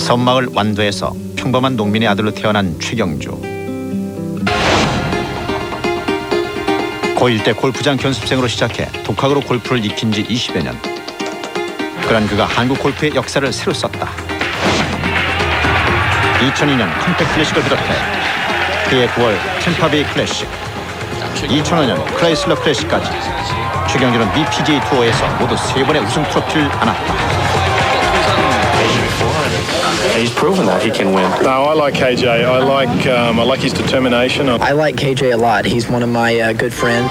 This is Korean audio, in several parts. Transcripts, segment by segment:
섬마을 완도에서 평범한 농민의 아들로 태어난 최경주. 고1 때 골프장 견습생으로 시작해 독학으로 골프를 익힌 지 20여 년. 그런 그가 한국 골프의 역사를 새로 썼다. 2002년 컴팩 클래식을 비롯해 그의 9월 템파베이 클래식, 2005년 크라이슬러 클래식까지 최경주는 미 PGA 투어에서 모두 3번의 우승 트로피를 안았다. He's proven that he can win. No, I like KJ. I like his determination. I like KJ a lot. He's one of my good friends.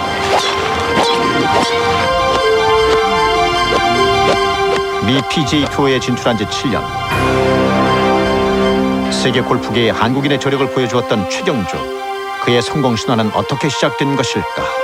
미 PGA 투어에 진출한 지 7년. 세계 골프계의 한국인의 저력을 보여주었던 최경주. 그의 성공 신화는 어떻게 시작된 것일까?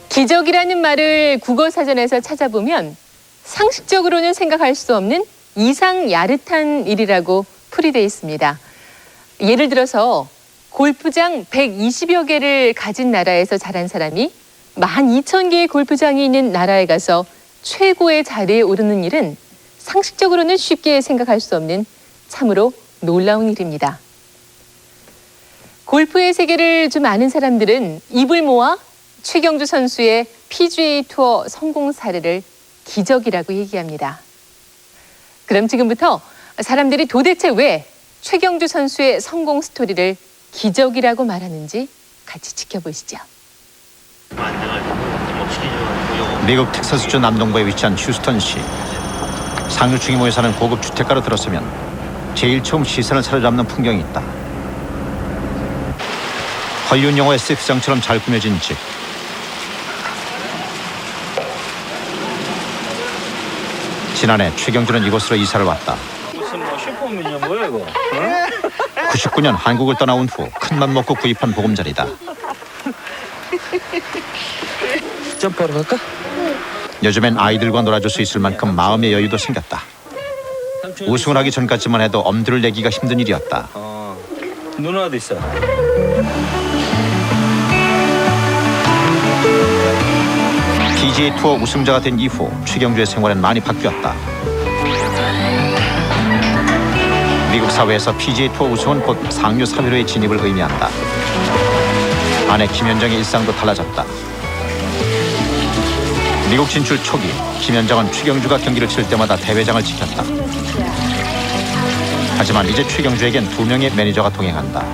기적이라는 말을 국어사전에서 찾아보면 상식적으로는 생각할 수 없는 이상 야릇한 일이라고 풀이되어 있습니다. 예를 들어서 골프장 120여 개를 가진 나라에서 자란 사람이 12,000개의 골프장이 있는 나라에 가서 최고의 자리에 오르는 일은 상식적으로는 쉽게 생각할 수 없는 참으로 놀라운 일입니다. 골프의 세계를 좀 아는 사람들은 입을 모아 최경주 선수의 PGA 투어 성공 사례를 기적이라고 얘기합니다. 그럼 지금부터 사람들이 도대체 왜 최경주 선수의 성공 스토리를 기적이라고 말하는지 같이 지켜보시죠. 미국 텍사스주 남동부에 위치한 휴스턴시. 상류층이 모여 사는 고급 주택가로 들어서면 제일 처음 시선을 사로잡는 풍경이 있다. 헐리우드 영화의 세트장처럼 잘 꾸며진 집. 지난해 최경주는 이곳으로 이사를 왔다. 무슨 슈퍼맨이야 뭐야 이거? 99년 한국을 떠나온 후 큰맘 먹고 구입한 보금자리다. 점프하러 갈까? 요즘엔 아이들과 놀아줄 수 있을 만큼 마음의 여유도 생겼다. 우승을 하기 전까지만 해도 엄두를 내기가 힘든 일이었다. 누나도 있어. PGA 투어 우승자가 된 이후 최경주의 생활은 많이 바뀌었다. 미국 사회에서 PGA 투어 우승은 곧 상류 3위로의 진입을 의미한다. 아내 김연정의 일상도 달라졌다. 미국 진출 초기 김연정은 최경주가 경기를 치를 때마다 대회장을 지켰다. 하지만 이제 최경주에겐 2명의 매니저가 동행한다.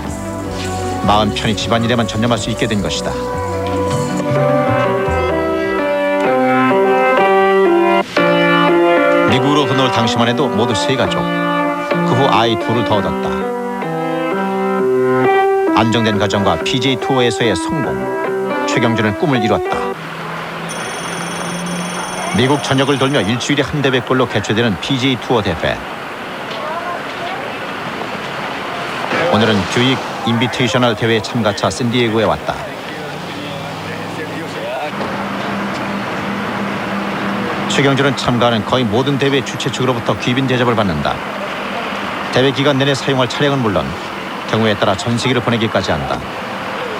마음 편히 집안일에만 전념할 수 있게 된 것이다. 미국으로 건너올 당시만 해도 모두 3가족. 그 후 아이 2를 더 얻었다. 안정된 가정과 PGA 투어에서의 성공. 최경주는 꿈을 이뤘다. 미국 전역을 돌며 일주일에 한 대회꼴로 개최되는 PGA 투어 대회. 오늘은 뷰익 인비테이셔널 대회 참가차 샌디에고에 왔다. 최경주는 참가하는 거의 모든 대회 주최 측으로부터 귀빈 대접을 받는다. 대회 기간 내내 사용할 차량은 물론 경우에 따라 전세기를 보내기까지 한다.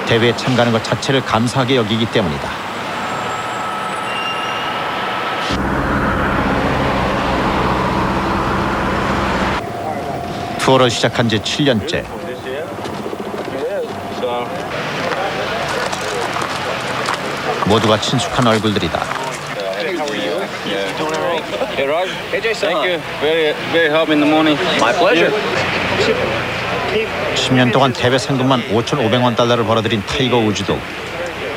대회에 참가하는 것 자체를 감사하게 여기기 때문이다. 투어를 시작한 지 7년째. 모두가 친숙한 얼굴들이다. Hey Raj, thank you. Very help in the morning. My pleasure. 10년 동안 대회 상금만 5,500만 달러를 벌어들인 타이거 우즈도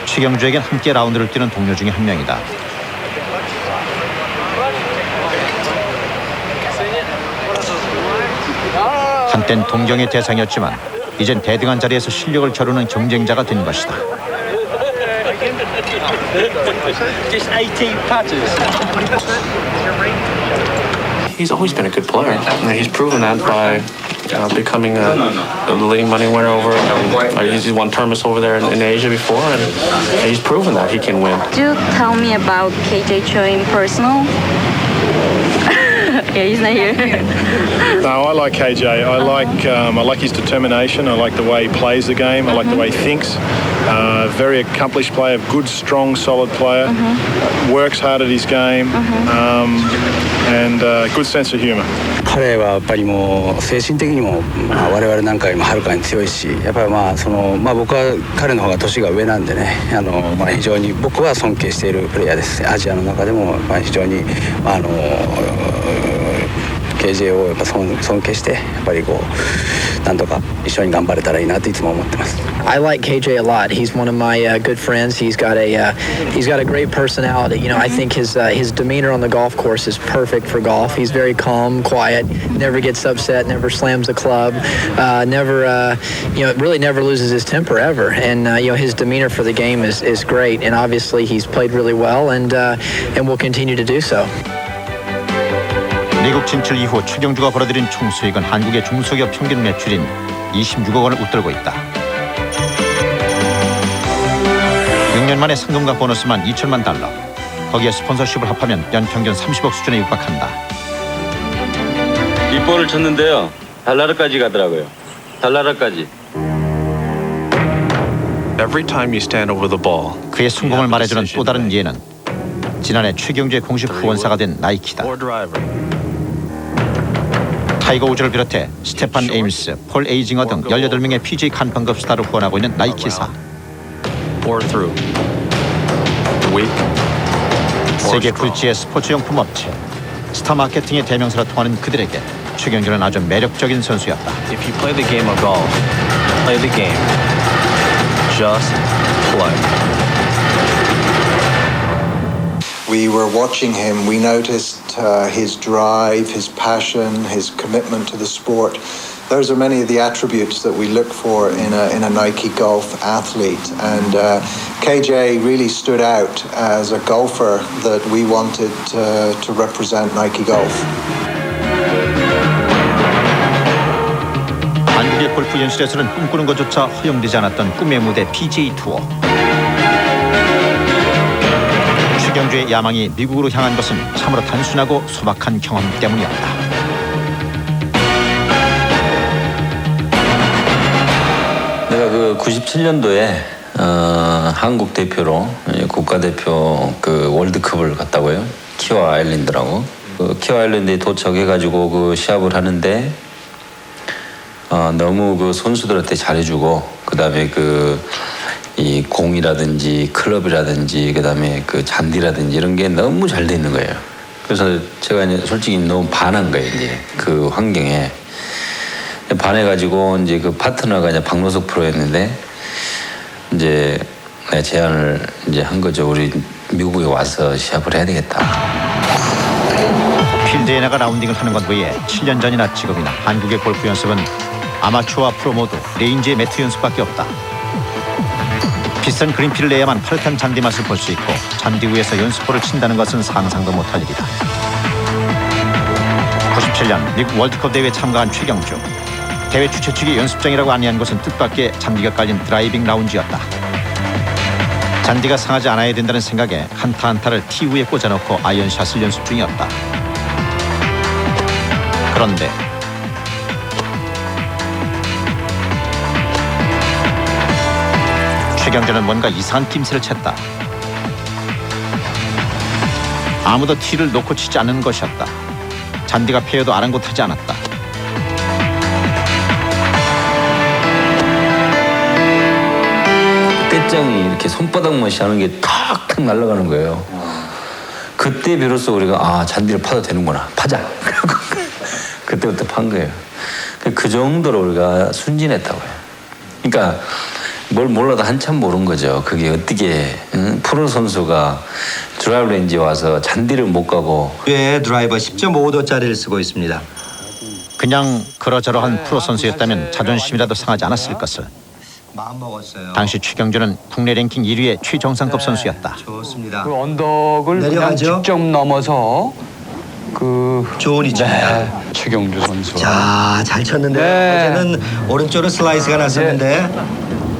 최경주에겐 함께 라운드를 뛰는 동료 중에 한 명이다. 한땐 동경의 대상이었지만 이젠 대등한 자리에서 실력을 겨루는 경쟁자가 된 것이다. Just 18 patches. He's always been a good player. And he's proven that by becoming a leading money winner over. He's won tournaments over there in Asia before, and he's proven that he can win. Do tell me about KJ Cho in personal. Yeah, he's not here. No, I like KJ. I like his determination. I like the way he plays the game. I like the way he thinks. Very accomplished player, good, strong, solid player. Works hard at his game, and good sense of humor. 彼はやっぱりもう精神的にも、我々なんかよりもはるかに強いし、やっぱり僕は彼の方が年が上なんでね、非常に僕は尊敬しているプレイヤーです。アジアの中でも非常にKJ をやっぱ尊敬してやっぱりなんとか一緒に頑張れたらいいなっていつも思ってます。I like KJ a lot. He's one of my good friends. He's got a great personality. You know, I think his demeanor on the golf course is perfect for golf. He's very calm, quiet, never gets upset, never slams the club, really never loses his temper ever. And his demeanor for the game is great. And obviously he's played really well and will continue to do so. 미국 진출 이후 최경주가 벌어들인 총 수익은 한국의 중소기업 평균 매출인 26억 원을 웃돌고 있다. 6년 만에 상금과 보너스만 2천만 달러. 거기에 스폰서십을 합하면 연평균 30억 수준에 육박한다. 뒷볼을 쳤는데요. 달나라까지 가더라고요. 달나라까지. Every time you stand over the ball, 그의 성공을 말해주는 또 다른 예는 지난해 최경주의 공식 후원사가 된 나이키다. or driver. 타이거 우즈를 비롯해 스테판 에임스, 폴 에이징어 등 18명의 PGA 간판급 스타를 후원하고 있는 나이키사. or through. Weak. 세계 굴지의 스포츠용품 업체, 스타 마케팅의 대명사로 통하는 그들에게 최경주는 아주 매력적인 선수였다. If you play the game of golf, play the game. Just play. We were watching him. We noticed his drive, his passion, his commitment to the sport. Those are many of the attributes that we look for in a Nike golf athlete. And KJ really stood out as a golfer that we wanted to represent Nike Golf. 한국의 골프 연실에서는 꿈꾸는 것조차 허용되지 않았던 꿈의 무대 PGA 투어. 최경주의 야망이 미국으로 향한 것은 참으로 단순하고 소박한 경험 때문이었다. 내가 그 97년도에 한국 대표로 국가대표 그 월드컵을 갔다고요. 키와 아일랜드라고. 그 키와 아일랜드에 도착해가지고 그 시합을 하는데 너무 그 선수들한테 잘해주고 그다음에 이 공이라든지 클럽이라든지 그다음에 그 잔디라든지 이런 게 너무 잘 돼 있는 거예요. 그래서 제가 이제 솔직히 너무 반한 거예요. 이제 그 환경에 반해가지고 이제 그 파트너가 이제 박노석 프로였는데 이제 내가 제안을 이제 한 거죠. 우리 미국에 와서 시합을 해야 되겠다. 필드에 나가 라운딩을 하는 것 외에 7년 전이나 지금이나 한국의 골프 연습은 아마추어와 프로 모두 레인지의 매트 연습밖에 없다. 비싼 그린피를 내야만 파릇한 잔디 맛을 볼 수 있고 잔디 위에서 연습볼을 친다는 것은 상상도 못할 일이다. 97년 미국 월드컵 대회에 참가한 최경주. 대회 주최 측이 연습장이라고 안내한 것은 뜻밖의 잔디가 깔린 드라이빙 라운지였다. 잔디가 상하지 않아야 된다는 생각에 한타 한타를 티 위에 꽂아놓고 아이언샷을 연습 중이었다. 그런데 최경주는 뭔가 이상한 낌새를 챘다. 아무도 티를 놓고 치지 않는 것이었다. 잔디가 패여도 아랑곳하지 않았다. 떼짱이 이렇게 손바닥만이 하는 게 탁탁 날아가는 거예요. 그때 비로소 우리가 잔디를 파도 되는구나. 파자. 그때부터 판 거예요. 그 정도로 우리가 순진했다고요. 그러니까 뭘 몰라도 한참 모른 거죠. 그게 어떻게 프로 선수가 드라이브 레인지에 와서 잔디를 못 가고. 왜 드라이버 10.5도짜리를 쓰고 있습니다. 그냥 그러저러한 프로 선수였다면 자존심이라도 상하지 않았을 것을. 마음먹었어요. 당시 최경주는 국내 랭킹 1위의 최정상급 선수였다. 좋습니다. 그 언덕을 내려가죠? 그냥 직접 넘어서 좋은 위치입니다. 네, 최경주 선수. 자, 잘 쳤는데 네. 어제는 오른쪽으로 슬라이스가 났었는데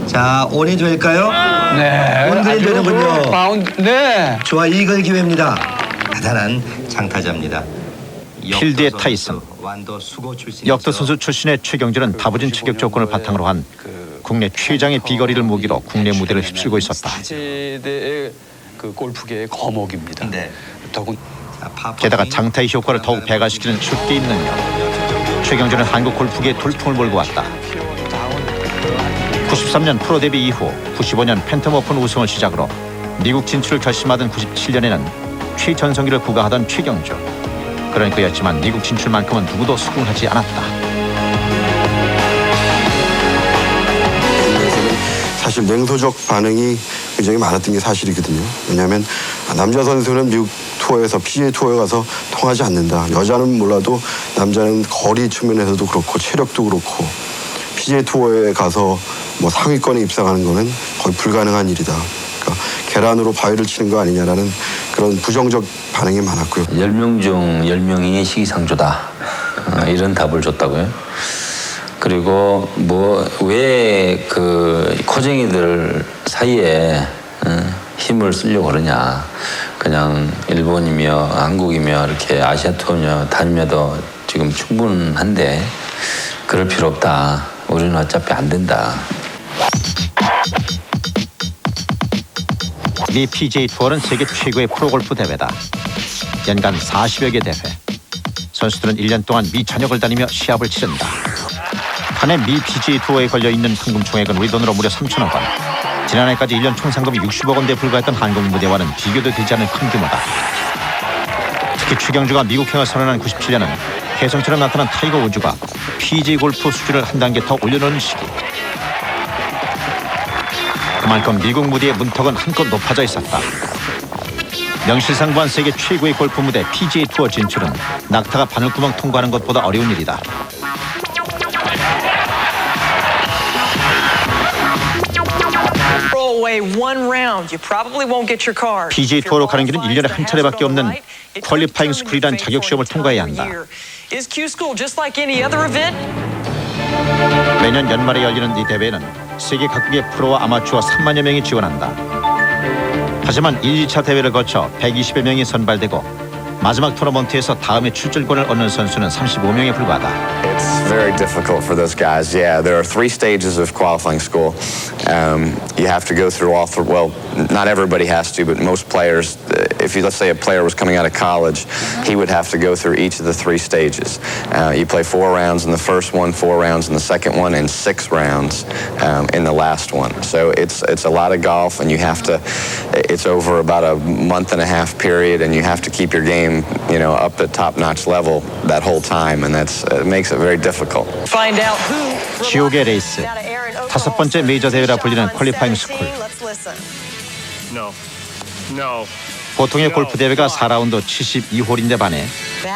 자, 온이 될까요? 네. 온그린 되는군요. 바운드. 네. 좋아, 이글 기회입니다. 대단한 장타자입니다. 필드의 타이슨, 역도 선수 출신의 최경준은 다부진 체격 조건을 바탕으로 한 국내 최장의 비거리를 무기로 국내 무대를 휩쓸고 있었다. 세계대의 그 골프계의 거목입니다. 게다가 장타의 효과를 더욱 배가시키는 슛기 있는 력. 최경준은 한국 골프계의 돌풍을 몰고 왔다. 93년 프로 데뷔 이후 95년 팬텀 오픈 우승을 시작으로 미국 진출을 결심하던 97년에는 최전성기를 구가하던 최경준. 그런 그였지만 미국 진출만큼은 누구도 수긍하지 않았다. 사실 냉소적 반응이 굉장히 많았던 게 사실이거든요. 왜냐하면 남자 선수는 미국 투어에서 PGA 투어에 가서 통하지 않는다. 여자는 몰라도 남자는 거리 측면에서도 그렇고 체력도 그렇고 PGA 투어에 가서 뭐 상위권에 입상하는 거는 거의 불가능한 일이다. 그러니까 계란으로 바위를 치는 거 아니냐라는 그런 부정적 반응이 많았고요. 10명 중 10명이 시기상조다. 이런 답을 줬다고요. 그리고 뭐 왜 그 코쟁이들 사이에 힘을 쓰려고 그러냐. 그냥 일본이며 한국이며 이렇게 아시아 투어며 다니며도 지금 충분한데 그럴 필요 없다. 우리는 어차피 안 된다. 미 PGA 투어는 세계 최고의 프로골프 대회다. 연간 40여 개 대회. 선수들은 1년 동안 미 전역을 다니며 시합을 치른다. 한 해 미 PGA 투어에 걸려있는 상금 총액은 우리 돈으로 무려 3천억 원. 지난해까지 1년 총 상금이 60억 원대에 불과했던 한국 무대와는 비교도 되지 않는 큰 규모다. 특히 최경주가 미국행을 선언한 97년은 혜성처럼 나타난 타이거 우즈가 PGA 골프 수준을 한 단계 더 올려놓은 시기. 그만큼 미국 무대의 문턱은 한껏 높아져 있었다. 명실상부한 세계 최고의 골프 무대 PGA 투어 진출은 낙타가 바늘구멍 통과하는 것보다 어려운 일이다. PGA 투어로 가는 길은 1년에 한 차례밖에 없는 퀄리파잉 스쿨이란 자격시험을 통과해야 한다. 매년 연말에 열리는 이 대회는 세계 각국의 프로와 아마추어 3만여 명이 지원한다. 하지만 1, 2차 대회를 거쳐 120여 명이 선발되고 마지막 토너먼트에서 다음에 출전권을 얻는 선수는 35명에 불과하다. It's very difficult for those guys. Yeah, there are 3 stages of qualifying school. You have to go through all three. Well, not everybody has to, but most players, if you, let's say a player was coming out of college, he would have to go through each of the 3 stages. You play 4 rounds in the first one, 4 rounds in the second one, and 6 rounds in the last one. So it's a lot of golf, and you have to. It's over about a month and a half period, and you have to keep your game, you know, up at top-notch level that whole time, and it makes it very difficult. 지옥의 레이스. 5번째 메이저 대회라 불리는 퀄리파잉 스쿨. 보통의 골프 대회가 4라운드 72홀인데 반해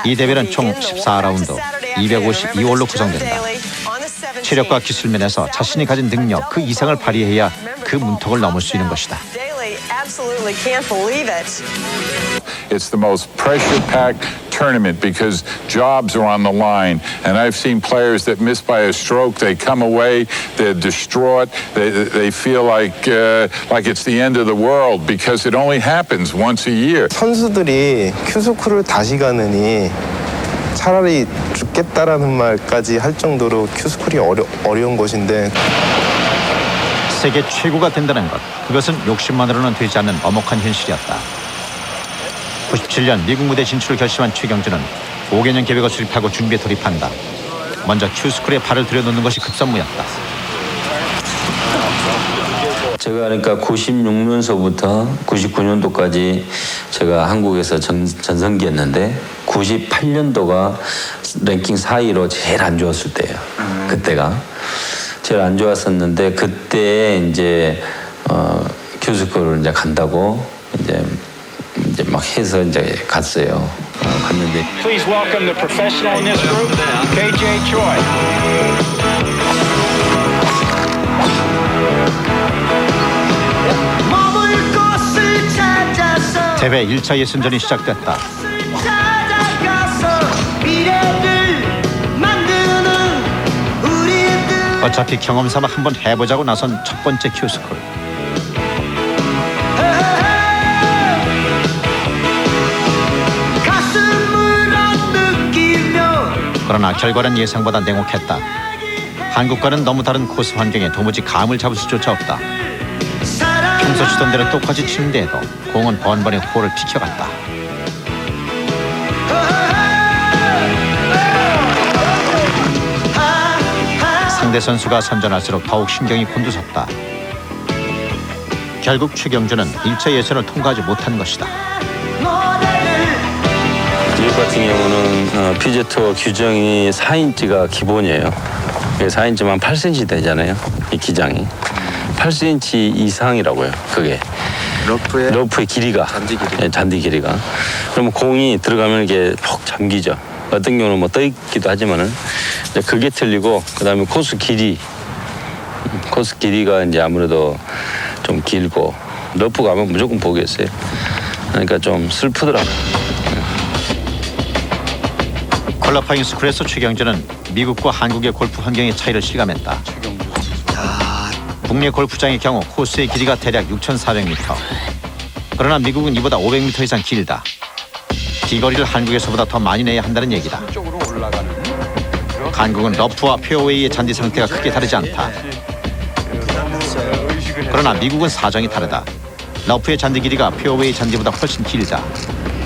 이 대회는 총 14라운드 252홀로 구성된다. 체력과 기술 면에서 자신이 가진 능력 그 이상을 발휘해야 그 문턱을 넘을 수 있는 것이다. It's the most pressure-packed tournament because jobs are on the line. And I've seen players that miss by a stroke. They come away, they're distraught. They feel like it's the end of the world because it only happens once a year. 선수들이 큐스쿨을 다시 가느니 차라리 죽겠다라는 말까지 할 정도로 큐스쿨이 어려운 것인데 세계 최고가 된다는 것, 그것은 욕심만으로는 되지 않는 엄혹한 현실이었다. 97년 미국 무대 진출을 결심한 최경주는 5개년 계획을 수립하고 준비에 돌입한다. 먼저 큐스쿨에 발을 들여놓는 것이 급선무였다. 제가 그러니까 96년서부터 99년도까지 제가 한국에서 전성기였는데 98년도가 랭킹 4위로 제일 안 좋았을 때예요. 그때가 제일 안 좋았었는데 그때 이제 큐스쿨을 이제 간다고 이제 막 해서 이제 갔어요. 갔는데. Please welcome the professional in this group, KJ Choi. 대회 1차 예선전이 시작됐다. 어차피 경험 삼아 한번 해보자고 나선 첫 번째 큐스쿨. 그러나 결과는 예상보다 냉혹했다. 한국과는 너무 다른 코스 환경에 도무지 감을 잡을 수조차 없다. 평소 치던 대로 똑같이 치는데도 공은 번번이 홀을 비켜갔다. 상대 선수가 선전할수록 더욱 신경이 곤두섰다. 결국 최경주는 1차 예선을 통과하지 못한 것이다. 미국 같은 경우는 PGA 투어 규정이 4인치가 기본이에요. 4인치만 8cm 되잖아요. 이 기장이 8cm 이상이라고요. 그게 러프의 길이가 잔디 길이가. 그러면 공이 들어가면 이게 푹 잠기죠. 어떤 경우는 뭐 떠 있기도 하지만은 이제 그게 틀리고, 그다음에 코스 길이가 이제 아무래도 좀 길고, 러프 가면 무조건 보겠어요. 그러니까 좀 슬프더라고요. 퀄리파잉 스쿨에서 최경주는 미국과 한국의 골프 환경의 차이를 실감했다. 국내 골프장의 경우 코스의 길이가 대략 6,400m. 그러나 미국은 이보다 500m 이상 길다. 비거리를 한국에서보다 더 많이 내야 한다는 얘기다. 한국은 러프와 페어웨이의 잔디 상태가 크게 다르지 않다. 그러나 미국은 사정이 다르다. 러프의 잔디 길이가 페어웨이 잔디보다 훨씬 길다.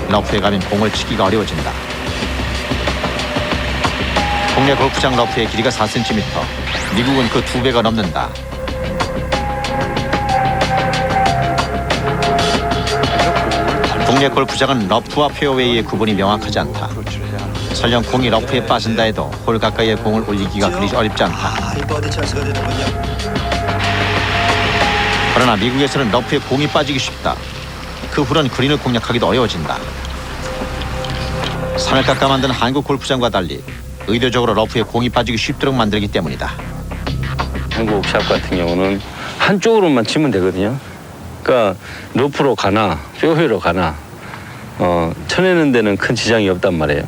러프에 가면 공을 치기가 어려워진다. 국내 골프장 러프의 길이가 4cm, 미국은 그 2배가 넘는다. 국내 골프장은 러프와 페어웨이의 구분이 명확하지 않다. 설령 공이 러프에 빠진다 해도 홀 가까이에 공을 올리기가 그리 어렵지 않다. 그러나 미국에서는 러프에 공이 빠지기 쉽다. 그 홀은 그린을 공략하기도 어려워진다. 산을 깎아 만든 한국 골프장과 달리 의도적으로 러프에 공이 빠지기 쉽도록 만들기 때문이다. 한국 샷 같은 경우는 한쪽으로만 치면 되거든요. 그러니까 러프로 가나 페어웨이로 가나 쳐내는 데는 큰 지장이 없단 말이에요.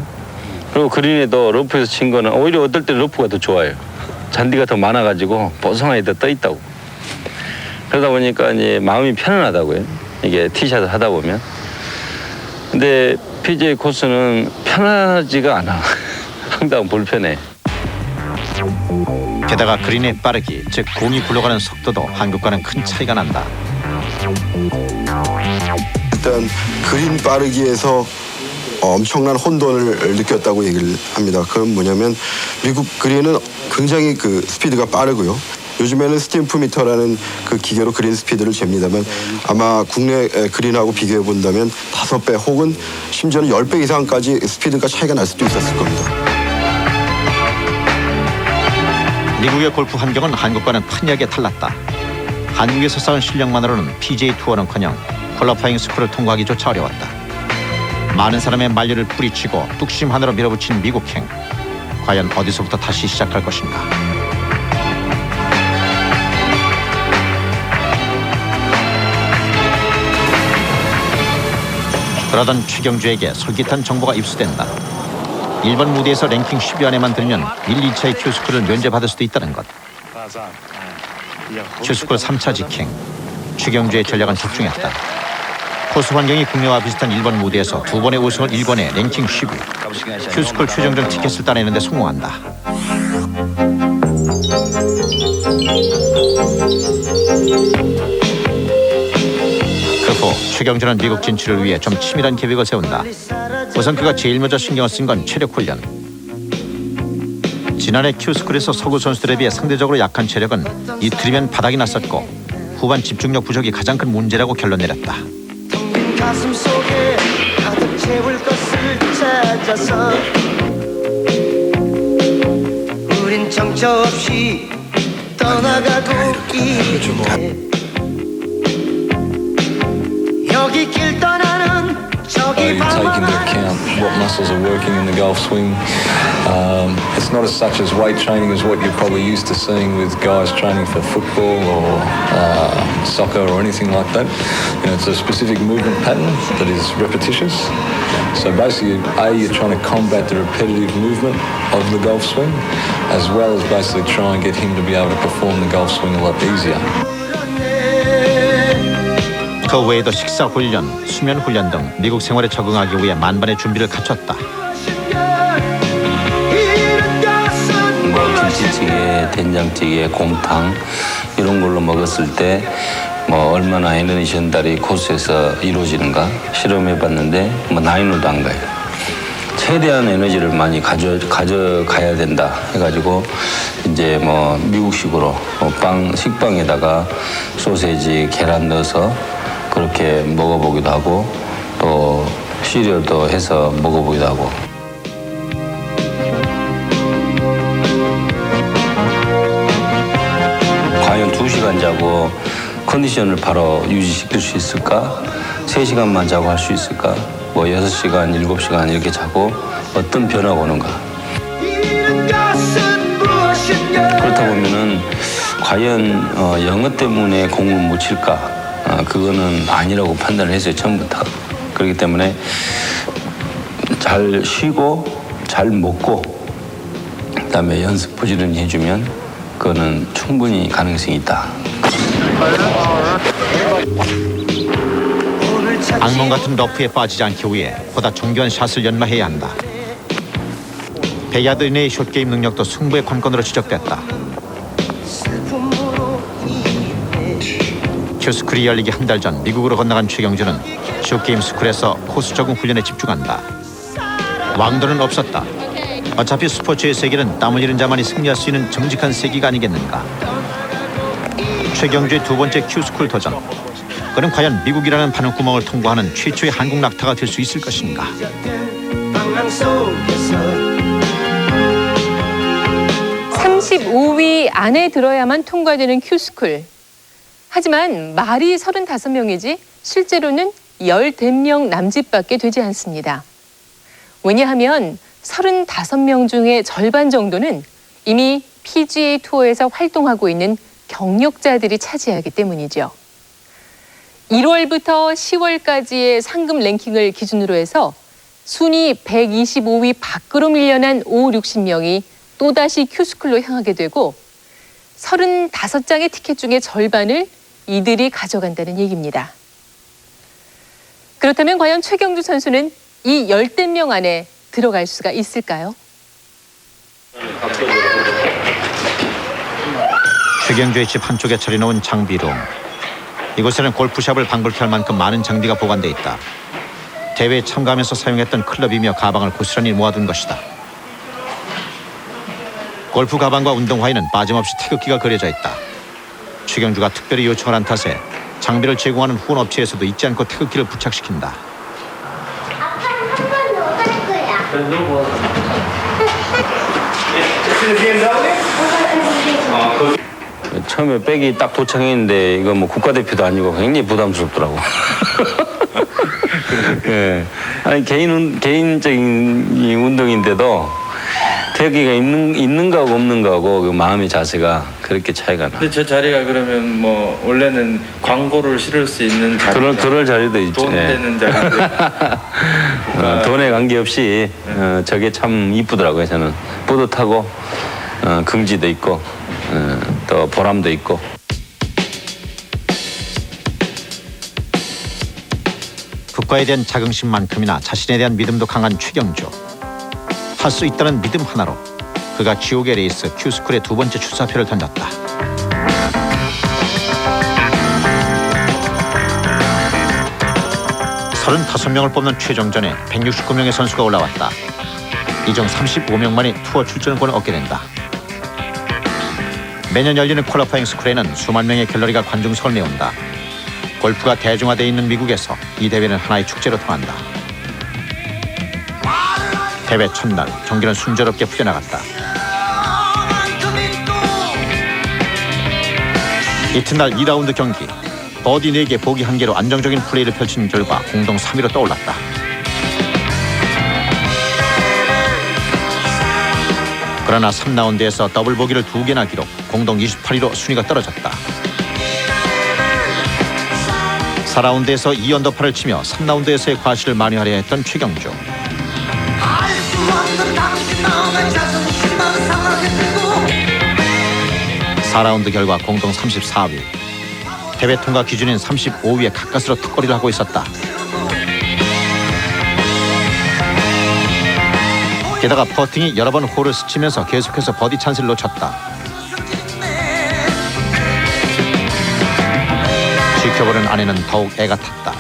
그리고 그린에도 러프에서 친 거는 오히려 어떨 때 러프가 더 좋아요. 잔디가 더 많아가지고 보송하게 더 떠 있다고. 그러다 보니까 이제 마음이 편안하다고요. 이게 티샷을 하다 보면. 근데 PGA 코스는 편하지가 않아. 항상 불편해. 게다가 그린의 빠르기, 즉 공이 굴러가는 속도도 한국과는 큰 차이가 난다. 일단 그린 빠르기에서 엄청난 혼돈을 느꼈다고 얘기를 합니다. 그건 뭐냐면 미국 그린은 굉장히 그 스피드가 빠르고요. 요즘에는 스탬프미터라는 그 기계로 그린 스피드를 잽니다만 아마 국내 그린하고 비교해 본다면 5배 혹은 심지어는 10배 이상까지 스피드가 차이가 날 수도 있었을 겁니다. 미국의 골프 환경은 한국과는 판이하게 달랐다. 한국에서 쌓은 실력만으로는 PGA 투어는커녕 퀄리파잉 스쿨을 통과하기조차 어려웠다. 많은 사람의 만류를 뿌리치고 뚝심 하나로 밀어붙인 미국행. 과연 어디서부터 다시 시작할 것인가. 그러던 최경주에게 솔깃한 정보가 입수된다. 일본 무대에서 랭킹 10위 안에만 들면 1, 2차의 큐스쿨을 면제받을 수도 있다는 것. 큐스쿨 3차 직행. 최경주의 전략은 적중했다. 코스 환경이 국내와 비슷한 일본 무대에서 2번의 우승을 일궈내 랭킹 10위. 큐스쿨 최종전 티켓을 따내는 데 성공한다. 그 후 최경주는 미국 진출을 위해 좀 치밀한 계획을 세운다. 우선 그가 제일 먼저 신경을 쓴 건 체력 훈련. 지난해 큐스쿨에서 서구 선수들에 비해 상대적으로 약한 체력은 이틀이면 바닥이 났었고 후반 집중력 부족이 가장 큰 문제라고 결론 내렸다. 가슴 속에 가득 채울 것을 찾아서 우린 정처 없이 떠나가고 있네. 여기 길 떠나는 저기 Take into account what muscles are working in the golf swing. It's not as such as weight training as what you're probably used to seeing with guys training for football or soccer or anything like that. You know, it's a specific movement pattern that is repetitious. So basically, you're trying to combat the repetitive movement of the golf swing, as well as basically try and get him to be able to perform the golf swing a lot easier. 그 외에도 식사 훈련, 수면 훈련 등 미국 생활에 적응하기 위해 만반의 준비를 갖췄다. 된장찌개, 된장찌개, 곰탕 이런 걸로 먹었을 때 뭐 얼마나 에너지 전달이 코스에서 이루어지는가 실험해봤는데 뭐 나인으로도 안 가요. 최대한 에너지를 많이 가져가야 된다 해가지고 이제 뭐 미국식으로 식빵에다가 소세지, 계란 넣어서 그렇게 먹어보기도 하고 또 시리얼도 해서 먹어보기도 하고. 과연 2시간 자고 컨디션을 바로 유지시킬 수 있을까? 3시간만 자고 할 수 있을까? 뭐 6시간, 7시간 이렇게 자고 어떤 변화가 오는가? 그렇다 보면은 과연 영어 때문에 공을 못 칠까? 그거는 아니라고 판단을 했어요, 처음부터. 그렇기 때문에 잘 쉬고 잘 먹고 그다음에 연습 부지런히 해주면 그거는 충분히 가능성이 있다. 악몽 같은 러프에 빠지지 않기 위해 보다 정교한 샷을 연마해야 한다. 100야드 이내의 숏게임 능력도 승부의 관건으로 지적됐다. 큐스쿨이 열리기 한 달 전 미국으로 건너간 최경주는 숏게임 스쿨에서 코스 적응 훈련에 집중한다. 왕도는 없었다. 어차피 스포츠의 세계는 땀 흘리는 자만이 승리할 수 있는 정직한 세계가 아니겠는가. 최경주의 2번째 큐스쿨 도전. 그는 과연 미국이라는 바늘구멍을 통과하는 최초의 한국 낙타가 될 수 있을 것인가. 35위 안에 들어야만 통과되는 큐스쿨. 하지만 말이 35명이지 실제로는 15명 남짓밖에 되지 않습니다. 왜냐하면 35명 중에 절반 정도는 이미 PGA 투어에서 활동하고 있는 경력자들이 차지하기 때문이죠. 1월부터 10월까지의 상금 랭킹을 기준으로 해서 순위 125위 밖으로 밀려난 5, 60명이 또다시 큐스쿨로 향하게 되고 35장의 티켓 중에 절반을 이들이 가져간다는 얘기입니다. 그렇다면 과연 최경주 선수는 이 10명 안에 들어갈 수가 있을까요? 최경주의 집 한쪽에 차려놓은 장비룸. 이곳에는 골프샵을 방불케 할 만큼 많은 장비가 보관돼 있다. 대회에 참가하면서 사용했던 클럽이며 가방을 고스란히 모아둔 것이다. 골프 가방과 운동화에는 빠짐없이 태극기가 그려져 있다. 최경주가 특별히 요청을 한 탓에 장비를 제공하는 후원 업체에서도 잊지 않고 태극기를 부착시킨다. 처음에 백이 딱 도착했는데 이거 뭐 국가대표도 아니고 굉장히 부담스럽더라고. 예. 아니 개인적인 운동인데도 태극기가 있는 거하고 없는 거하고 그 마음의 자세가 그렇게 차이가 나. 근데 저 자리가 그러면 뭐 원래는 광고를 실을 수 있는 자리. 그럴 자리도 있죠. 돈 되는 자리도. 돈에 관계없이 저게 참 이쁘더라고요. 저는 뿌듯하고 긍지도 있고 또 보람도 있고. 국가에 대한 자긍심만큼이나 자신에 대한 믿음도 강한 최경주. 할 수 있다는 믿음 하나로 그가 지옥의 레이스 큐스쿨의 2번째 출사표를 던졌다. (35명을) 뽑는 최종전에 169명의 선수가 올라왔다. 이 중 35명만이 투어 출전권을 얻게 된다. 매년 열리는 퀄리파잉 스쿨에는 수만 명의 갤러리가 관중석을 메운다. 골프가 대중화되어 있는 미국에서 이 대회는 하나의 축제로 통한다. 대회 첫날 경기는 순조롭게 풀려나갔다. 이튿날 2라운드 경기. 버디 4개, 보기 1개로 안정적인 플레이를 펼친 결과 공동 3위로 떠올랐다. 그러나 3라운드에서 더블 보기를 2개나 기록, 공동 28위로 순위가 떨어졌다. 4라운드에서 2언더파를 치며 3라운드에서의 과실을 만회하려 했던 최경주. 4라운드 결과 공동 34위. 대회 통과 기준인 35위에 가까스로 턱걸이를 하고 있었다. 게다가 퍼팅이 여러 번 홀을 스치면서 계속해서 버디 찬스를 놓쳤다. 지켜보는 아내는 더욱 애가 탔다.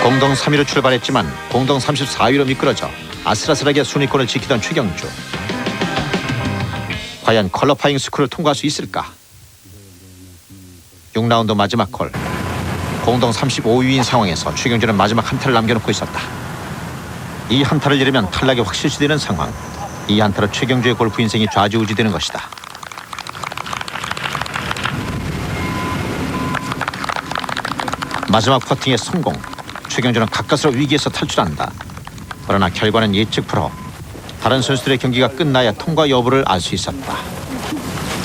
공동 3위로 출발했지만 공동 34위로 미끄러져 아슬아슬하게 순위권을 지키던 최경주. 과연 퀄리파잉 스쿨을 통과할 수 있을까? 6라운드 마지막 홀. 공동 35위인 상황에서 최경주는 마지막 한타를 남겨놓고 있었다. 이 한타를 잃으면 탈락이 확실시되는 상황. 이 한타로 최경주의 골프 인생이 좌지우지되는 것이다. 마지막 퍼팅의 성공. 최경주는 가까스로 위기에서 탈출한다. 그러나 결과는 예측 불허. 다른 선수들의 경기가 끝나야 통과 여부를 알 수 있었다.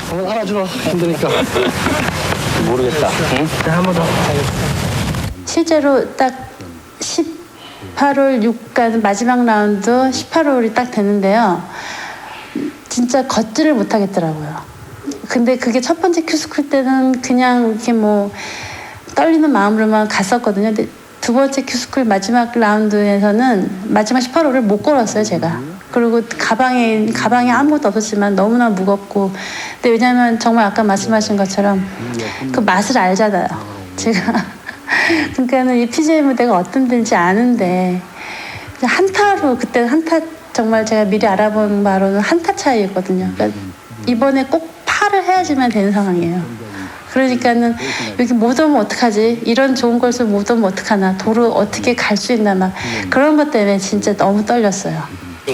한번 알아주러 힘드니까. 모르겠다. 응? 한번 더. 실제로 딱 18홀 6가 마지막 라운드 18홀이 딱 되는데요. 진짜 걷지를 못하겠더라고요. 근데 그게 첫 번째 큐스쿨 때는 그냥 이렇게 뭐 떨리는 마음으로만 갔었거든요. 근데 두 번째 큐스쿨 마지막 라운드에서는 마지막 18홀을 못 걸었어요, 제가. 그리고 가방에 아무것도 없었지만 너무나 무겁고. 근데 왜냐하면 정말 아까 말씀하신 것처럼 그 맛을 알잖아요, 제가. 그러니까는 이 PGA 무대가 어떤 데인지 아는데 한타로 그때 한타 정말 제가 미리 알아본 바로는 한타 차이였거든요. 그러니까 이번에 꼭 파를 해야지만 되는 상황이에요. 그러니까는 여기 못 오면 어떡하지? 이런 좋은 걸서 못 오면 어떡하나? 도로 어떻게 갈 수 있나 막 그런 것 때문에 진짜 너무 떨렸어요.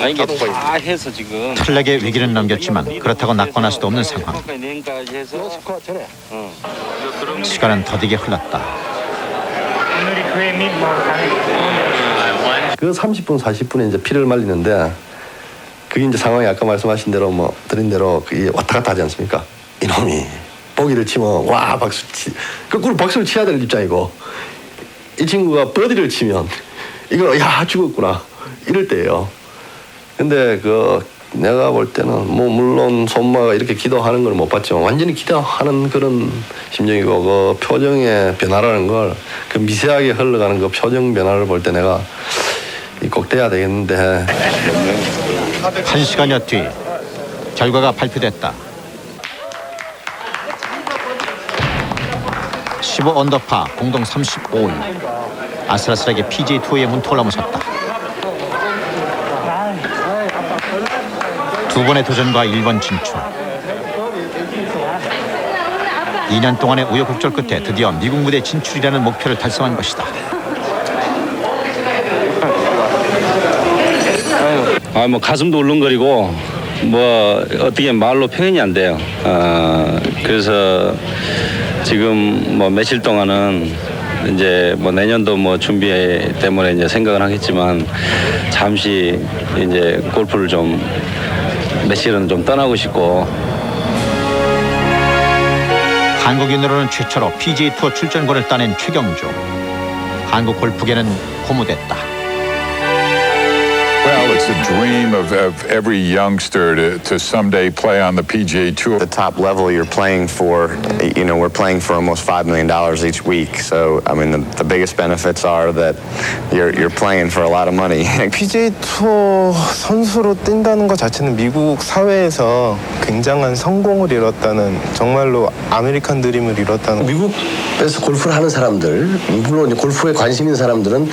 아니 이게 다 해서 지금 탈락의 위기는 넘겼지만 그렇다고 낙관할 수도 없는 상황. 시간은 더디게 흘렀다. 그 30분, 40분에 이제 피를 말리는데 그게 이제 상황이 아까 말씀하신 대로 뭐 드린 대로 그게 왔다 갔다 하지 않습니까? 이놈이 보기를 치면 와 거꾸로 박수를 쳐야 될 입장이고 이 친구가 버디를 치면 이거 야 죽었구나 이럴 때예요. 근데 그 내가 볼 때는 뭐 물론 손마가 이렇게 기도하는 걸 못 봤지만 완전히 기도하는 그런 심정이고 그 표정의 변화라는 걸 그 미세하게 흘러가는 그 표정 변화를 볼 때 내가 꼭 돼야 되겠는데. 1시간여 뒤 결과가 발표됐다. 15 언더파 공동 35위. 아슬아슬하게 PGA 투어의 문턱을 넘어섰다. 두 번의 도전과 1번 진출. 2년 동안의 우여곡절 끝에 드디어 미국 무대 진출이라는 목표를 달성한 것이다. 뭐 가슴도 울렁거리고 뭐 어떻게 말로 표현이 안 돼요. 그래서 지금 뭐 며칠 동안은 이제 뭐 내년도 뭐 준비 때문에 이제 생각을 하겠지만 잠시 이제 골프를 좀 며칠은 좀 떠나고 싶고. 한국인으로는 최초로 PGA 투어 출전권을 따낸 최경주. 한국 골프계는 고무됐다. Well, it's the dream of every youngster to someday play on the PGA Tour. The top level you're playing for, you know, we're playing for almost $5 million each week. So, I mean, the biggest benefits are that you're playing for a lot of money. PGA 투어 선수로 뛴다는 것 자체는 미국 사회에서 굉장한 성공을 이뤘다는, 정말로 아메리칸 드림을 이뤘다는. 미국에서 골프를 하는 사람들, 물론 골프에 관심 있는 사람들은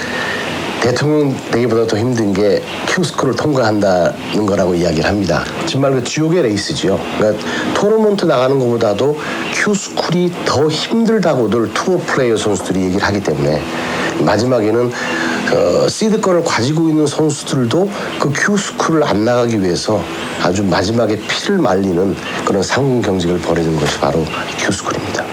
대통령 되기보다 더 힘든 게 큐스쿨을 통과한다는 거라고 이야기를 합니다. 정말 그 지옥의 레이스죠. 그러니까 토너먼트 나가는 것보다도 큐스쿨이 더 힘들다고들 투어 플레이어 선수들이 얘기를 하기 때문에 마지막에는 시드권을 가지고 있는 선수들도 그 큐스쿨을 안 나가기 위해서 아주 마지막에 피를 말리는 그런 상공 경쟁을 벌이는 것이 바로 큐스쿨입니다.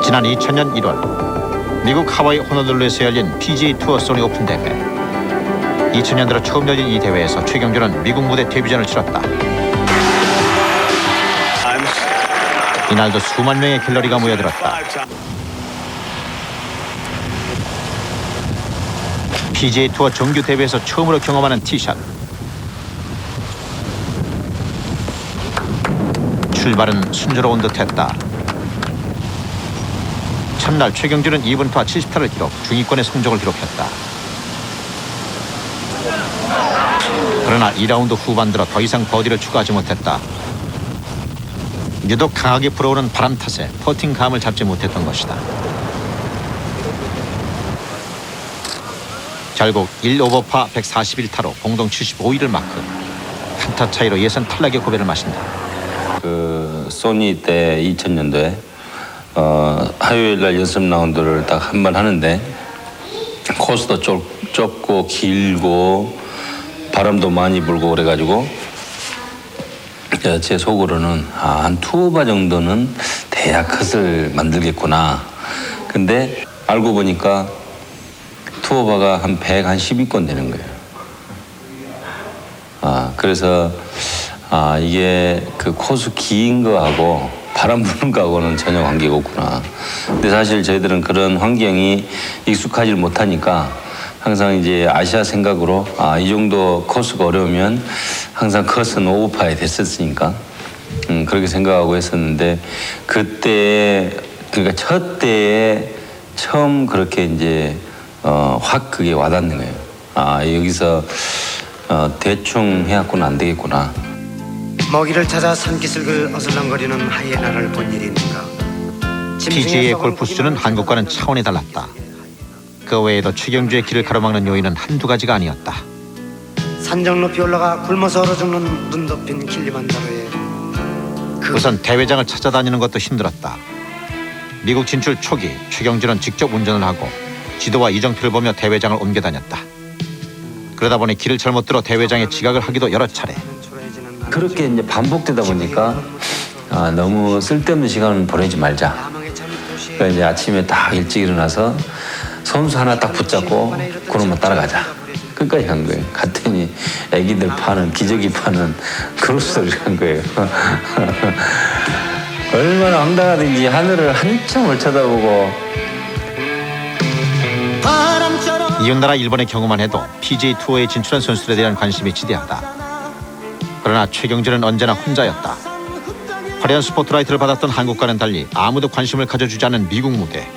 지난 2000년 1월 미국 하와이 호놀룰루에서 열린 PGA 투어 소니 오픈 대회. 2000년 들어 처음 열린 이 대회에서 최경주는 미국 무대 데뷔전을 치렀다. 이날도 수만 명의 갤러리가 모여들었다. PGA 투어 정규 대회에서 처음으로 경험하는 티샷. 출발은 순조로운 듯했다. 첫날 최경주는 2분파 70타를 기록, 중위권의 성적을 기록했다. 그러나 2라운드 후반 들어 더 이상 버디를 추가하지 못했다. 유독 강하게 불어오는 바람 탓에 퍼팅 감을 잡지 못했던 것이다. 결국 1오버파 141타로 공동 75위를 마크. 한타 차이로 예선 탈락의 고배를 마신다. 그 소니 때 2000년도에 화요일 날 연습 라운드를 딱 한 번 하는데 코스도 좁고 길고 바람도 많이 불고 그래가지고 제 속으로는 한 투오버 정도는 돼야 컷을 만들겠구나. 근데 알고 보니까 투오버가 한 112건 되는 거예요. 그래서 이게 그 코스 긴 거하고 바람 부는 거하고는 전혀 관계가 없구나. 근데 사실 저희들은 그런 환경이 익숙하지 못하니까 항상 이제 아시아 생각으로 이 정도 코스가 어려우면 항상 컷은 오버파에 됐었으니까 그렇게 생각하고 했었는데 그때 그러니까 첫 때에 처음 그렇게 이제 확 그게 와닿는 거예요. 여기서 대충 해갖고는 안 되겠구나. 먹이를 찾아 산기슭을 어슬렁거리는 하이에나를 본 일이 있는가. PGA의 골프 수준은 한국과는 차원이 달랐다. 그 외에도 최경주의 길을 가로막는 요인은 한두 가지가 아니었다. 산정 높이 올라가 굶어서 얼어 죽는 눈 덮인 킬리만자로의 우선 대회장을 찾아다니는 것도 힘들었다. 미국 진출 초기 최경주는 직접 운전을 하고 지도와 이정표를 보며 대회장을 옮겨 다녔다. 그러다 보니 길을 잘못 들어 대회장에 지각을 하기도 여러 차례. 그렇게 이제 반복되다 보니까 너무 쓸데없는 시간을 보내지 말자. 그러니까 이제 아침에 딱 일찍 일어나서 선수 하나 딱 붙잡고 그놈만 따라가자. 끝까지 간 거예요. 갔더니 애기들 파는 기저귀 파는 크로스를 한 거예요. 얼마나 황당하든지 하늘을 한참을 쳐다보고. 이웃나라 일본의 경우만 해도 PGA 투어에 진출한 선수들에 대한 관심이 지대하다. 그러나 최경주는 언제나 혼자였다. 화려한 스포트라이트를 받았던 한국과는 달리 아무도 관심을 가져주지 않은 미국 무대.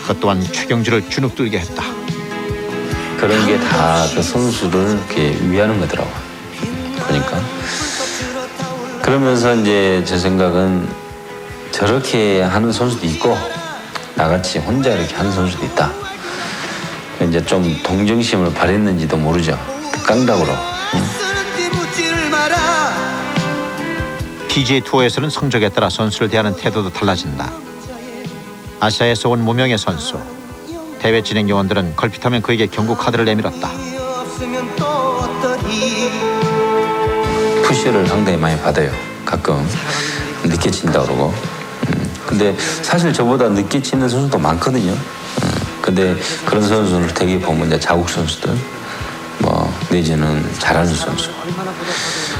그것 또한 최경주를 주눅들게 했다. 그런 게 다 그 선수를 이렇게 위하는 거더라고. 보니까. 그러면서 이제 제 생각은 저렇게 하는 선수도 있고 나같이 혼자 이렇게 하는 선수도 있다. 이제 좀 동정심을 발했는지도 모르죠. 깡다구로. PGA 투어에서는 성적에 따라 선수를 대하는 태도도 달라진다. 아시아에서 온 무명의 선수. 대회 진행 요원들은 걸핏하면 그에게 경고 카드를 내밀었다. 푸시를 상당히 많이 받아요. 가끔 늦게 친다 그러고. 근데 사실 저보다 늦게 치는 선수도 많거든요. 근데 그런 선수를 되게 보면 이제 자국 선수들 뭐 내지는 잘하는 선수.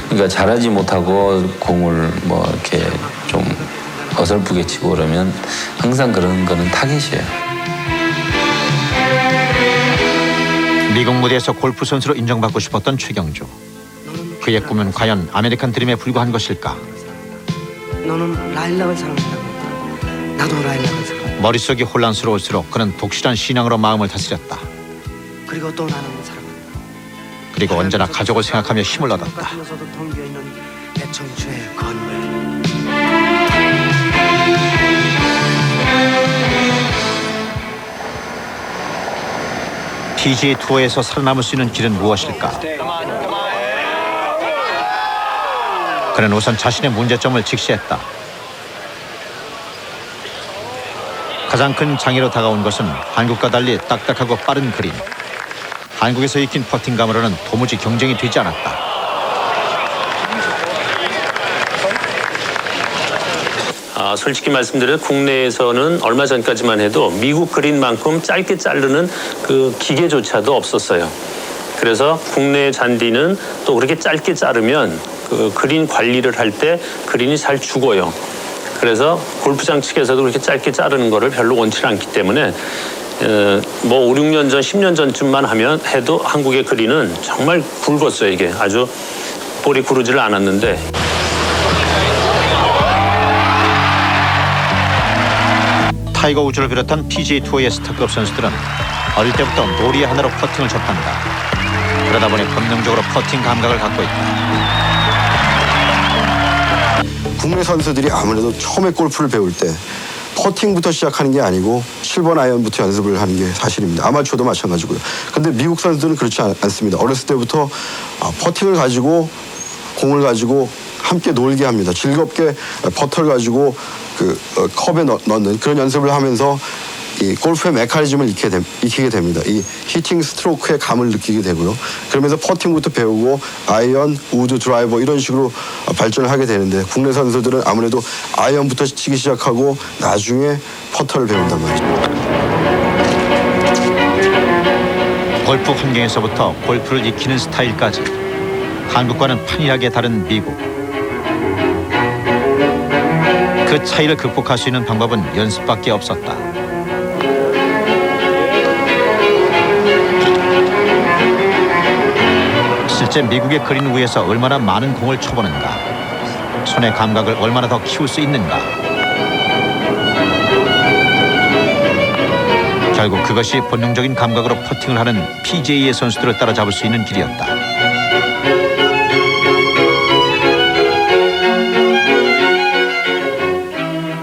그러니까 잘하지 못하고 공을 뭐 이렇게 좀 어설프게 치고 그러면 항상 그런 거는 타겟이에요. 미국 무대에서 골프 선수로 인정받고 싶었던 최경주. 그의 꿈은 과연 아메리칸 드림에 불과한 것일까? 너는 라일락을 사랑한다고. 나도 라일락을 사랑해. 머릿속이 혼란스러울수록 그는 독실한 신앙으로 마음을 다스렸다. 그리고 또 나는 사랑한다. 그리고 언제나 가족을 생각하며 힘을 얻었다. 같으면서도 텅비어있는 애청주의 건물. PGA 투어에서 살아남을 수 있는 길은 무엇일까? 그는 우선 자신의 문제점을 직시했다. 가장 큰 장애로 다가온 것은 한국과 달리 딱딱하고 빠른 그린. 한국에서 익힌 퍼팅감으로는 도무지 경쟁이 되지 않았다. 솔직히 말씀드려 국내에서는 얼마 전까지만 해도 미국 그린만큼 짧게 자르는 그 기계조차도 없었어요. 그래서 국내 잔디는 또 그렇게 짧게 자르면 그 그린 관리를 할 때 그린이 잘 죽어요. 그래서 골프장 측에서도 그렇게 짧게 자르는 거를 별로 원치 않기 때문에 뭐 5, 6년 전, 10년 전쯤만 해도 한국의 그린은 정말 굵었어요. 이게 아주 볼이 구르지를 않았는데. 타이거 우즈를 비롯한 PGA 투어의 스타급 선수들은 어릴 때부터 놀이 하나로 퍼팅을 접한다. 그러다 보니 본능적으로 퍼팅 감각을 갖고 있다. 국내 선수들이 아무래도 처음에 골프를 배울 때 퍼팅부터 시작하는 게 아니고 7번 아이언부터 연습을 하는 게 사실입니다. 아마추어도 마찬가지고요. 근데 미국 선수들은 그렇지 않습니다. 어렸을 때부터 퍼팅을 가지고 공을 가지고 함께 놀게 합니다. 즐겁게 퍼터를 가지고 그 컵에 넣는 그런 연습을 하면서 이 골프의 메커니즘을 익히게 됩니다. 이 히팅 스트로크의 감을 느끼게 되고요. 그러면서 퍼팅부터 배우고 아이언, 우드, 드라이버 이런 식으로 발전을 하게 되는데 국내 선수들은 아무래도 아이언부터 치기 시작하고 나중에 퍼터를 배운단 말이죠. 골프 환경에서부터 골프를 익히는 스타일까지 한국과는 판이하게 다른 미국. 그 차이를 극복할 수 있는 방법은 연습밖에 없었다. 실제 미국의 그린 위에서 얼마나 많은 공을 쳐보는가, 손의 감각을 얼마나 더 키울 수 있는가. 결국 그것이 본능적인 감각으로 퍼팅을 하는 PGA의 선수들을 따라잡을 수 있는 길이었다.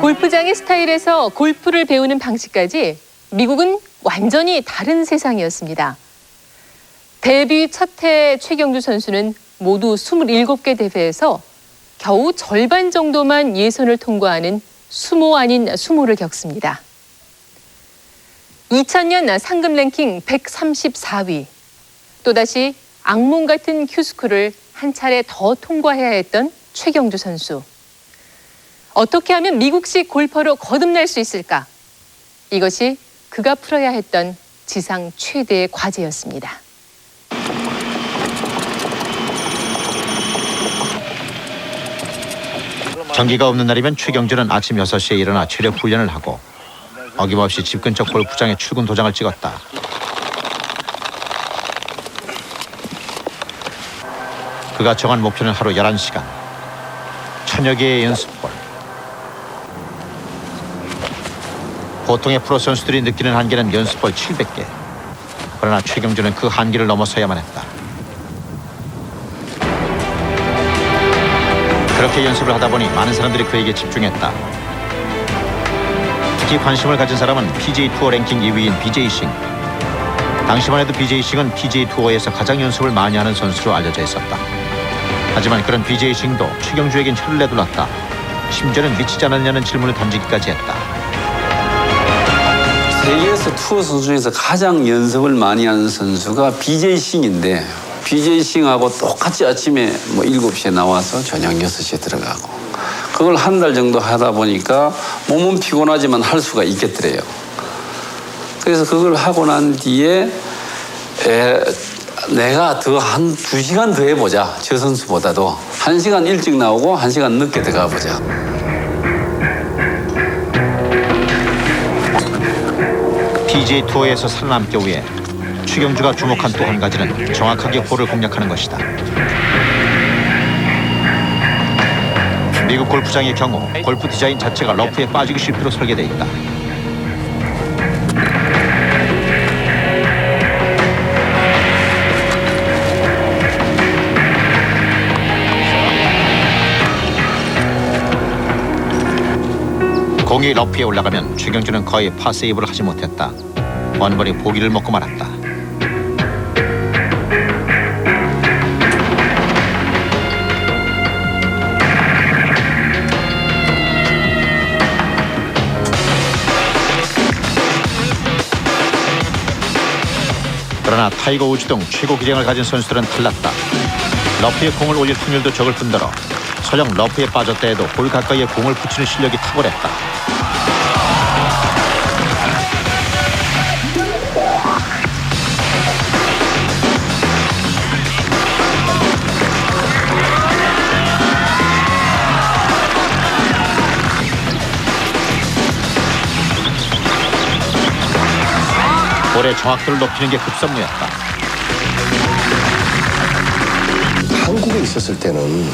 골프장의 스타일에서 골프를 배우는 방식까지 미국은 완전히 다른 세상이었습니다. 데뷔 첫 해 최경주 선수는 모두 27개 대회에서 겨우 절반 정도만 예선을 통과하는 수모 아닌 수모를 겪습니다. 2000년 상금 랭킹 134위. 또다시 악몽 같은 큐스쿨을 한 차례 더 통과해야 했던 최경주 선수. 어떻게 하면 미국식 골퍼로 거듭날 수 있을까? 이것이 그가 풀어야 했던 지상 최대의 과제였습니다. 경기가 없는 날이면 최경주는 아침 6시에 일어나 체력 훈련을 하고 어김없이 집 근처 골프장에 출근 도장을 찍었다. 그가 정한 목표는 하루 11시간, 1000여 개의 연습볼. 보통의 프로 선수들이 느끼는 한계는 연습볼 700개. 그러나 최경주는 그 한계를 넘어서야만 했다. 그렇게 연습을 하다 보니 많은 사람들이 그에게 집중했다. 특히 관심을 가진 사람은 PGA 투어 랭킹 2위인 BJ 싱. 당시만 해도 BJ 싱은 PGA 투어에서 가장 연습을 많이 하는 선수로 알려져 있었다. 하지만 그런 BJ 싱도 최경주에겐 혀를 내둘렀다. 심지어는 미치지 않았냐는 질문을 던지기까지 했다. 세계에서 투어 선수 중에서 가장 연습을 많이 하는 선수가 BJ 싱인데 BJ 싱하고 똑같이 아침에 7시에 나와서 저녁 6시에 들어가고 그걸 한 달 정도 하다 보니까 몸은 피곤하지만 할 수가 있겠더래요. 그래서 그걸 하고 난 뒤에 내가 더 한 2시간 더 해보자. 저 선수보다도 1시간 일찍 나오고 1시간 늦게 들어가 보자. PGA 투어에서 살아남기 위해 최경주가 주목한 또 한 가지는 정확하게 홀을 공략하는 것이다. 미국 골프장의 경우 골프 디자인 자체가 러프에 빠지기 쉽도록 설계되어 있다. 공이 러프에 올라가면 최경주는 거의 파세이브를 하지 못했다. 원번이 보기를 먹고 말았다. 그러나 타이거 우즈 등 최고 기량을 가진 선수들은 달랐다. 러프에 공을 올릴 확률도 적을 뿐더러 설령 러프에 빠졌다 해도 볼 가까이에 공을 붙이는 실력이 탁월했다. 볼의 정확도를 높이는 게 급선무였다. 한국에 있었을 때는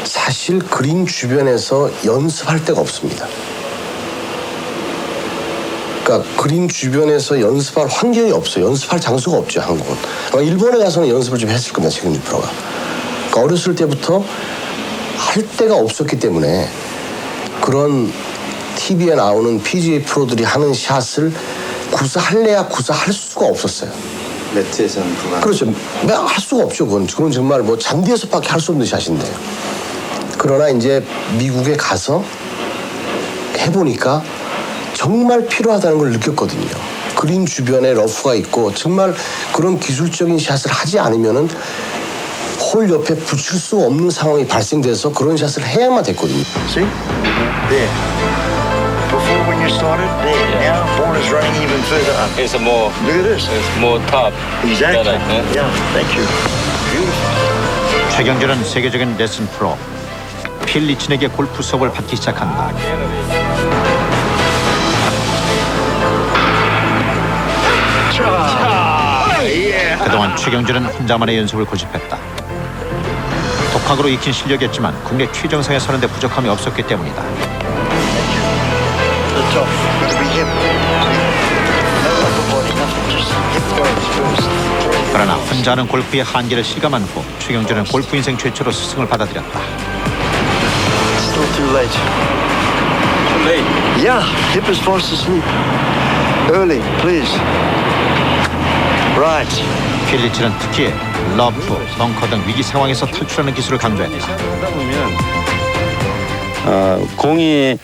사실 그린 주변에서 연습할 데가 없습니다. 그러니까 그린 주변에서 연습할 환경이 없어요. 연습할 장소가 없죠, 한국은. 아마 일본에 가서는 연습을 좀 했을 겁니다, 최경주 프로가. 그러니까 어렸을 때부터 할 데가 없었기 때문에 그런 TV에 나오는 PGA 프로들이 하는 샷을 구사할래야 구사할 수가 없었어요. 매트에서는 불가능. 그렇죠. 할 수가 없죠. 그건 정말 뭐 잔디에서밖에 할 수 없는 샷인데. 그러나 이제 미국에 가서 해보니까 정말 필요하다는 걸 느꼈거든요. 그린 주변에 러프가 있고 정말 그런 기술적인 샷을 하지 않으면은 홀 옆에 붙일 수 없는 상황이 발생돼서 그런 샷을 해야만 됐거든요. See? There. Before when you started, there. Now, ball is running even further up. It's more. Look at this. It's more top. Exactly. Yeah, thank you. Beautiful. 최경주는 세계적인 레슨 프로 필 리친에게 골프 수업을 받기 시작한다. 그동안 최경주는 혼자만의 연습을 고집했다. 독학으로 익힌 실력이었지만 국내 최정상에 서는데 부족함이 없었기 때문이다. The top. Got to be hip. No upper body, nothing. Just hip weights first. 그러나 혼자 하는 골프의 한계를 실감한 후 최경주는 골프 인생 최초로 스승을 받아들였다. Still too late. Too late? Yeah, hip is fast asleep. Early, please. Right. 필 리친은 특히 러프, 벙커 등 위기 상황에서 탈출하는 기술을 강조했다. 공이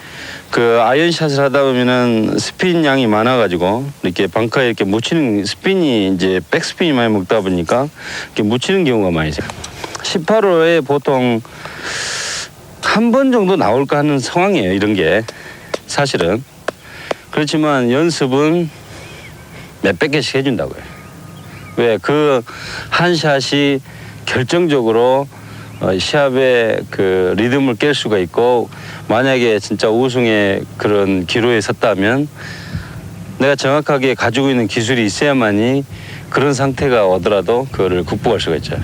그 아이언샷을 하다 보면은 스핀 양이 많아가지고 이렇게 벙커에 이렇게 묻히는 스핀이 이제 백스핀이 많이 먹다 보니까 이렇게 묻히는 경우가 많이 있어요. 18호에 보통 한 번 정도 나올까 하는 상황이에요. 이런 게 사실은. 그렇지만 연습은 몇백 개씩 해준다고요. 왜 그 한 샷이 결정적으로 시합의 그 리듬을 깰 수가 있고 만약에 진짜 우승의 그런 기로에 섰다면 내가 정확하게 가지고 있는 기술이 있어야만이 그런 상태가 오더라도 그거를 극복할 수가 있죠.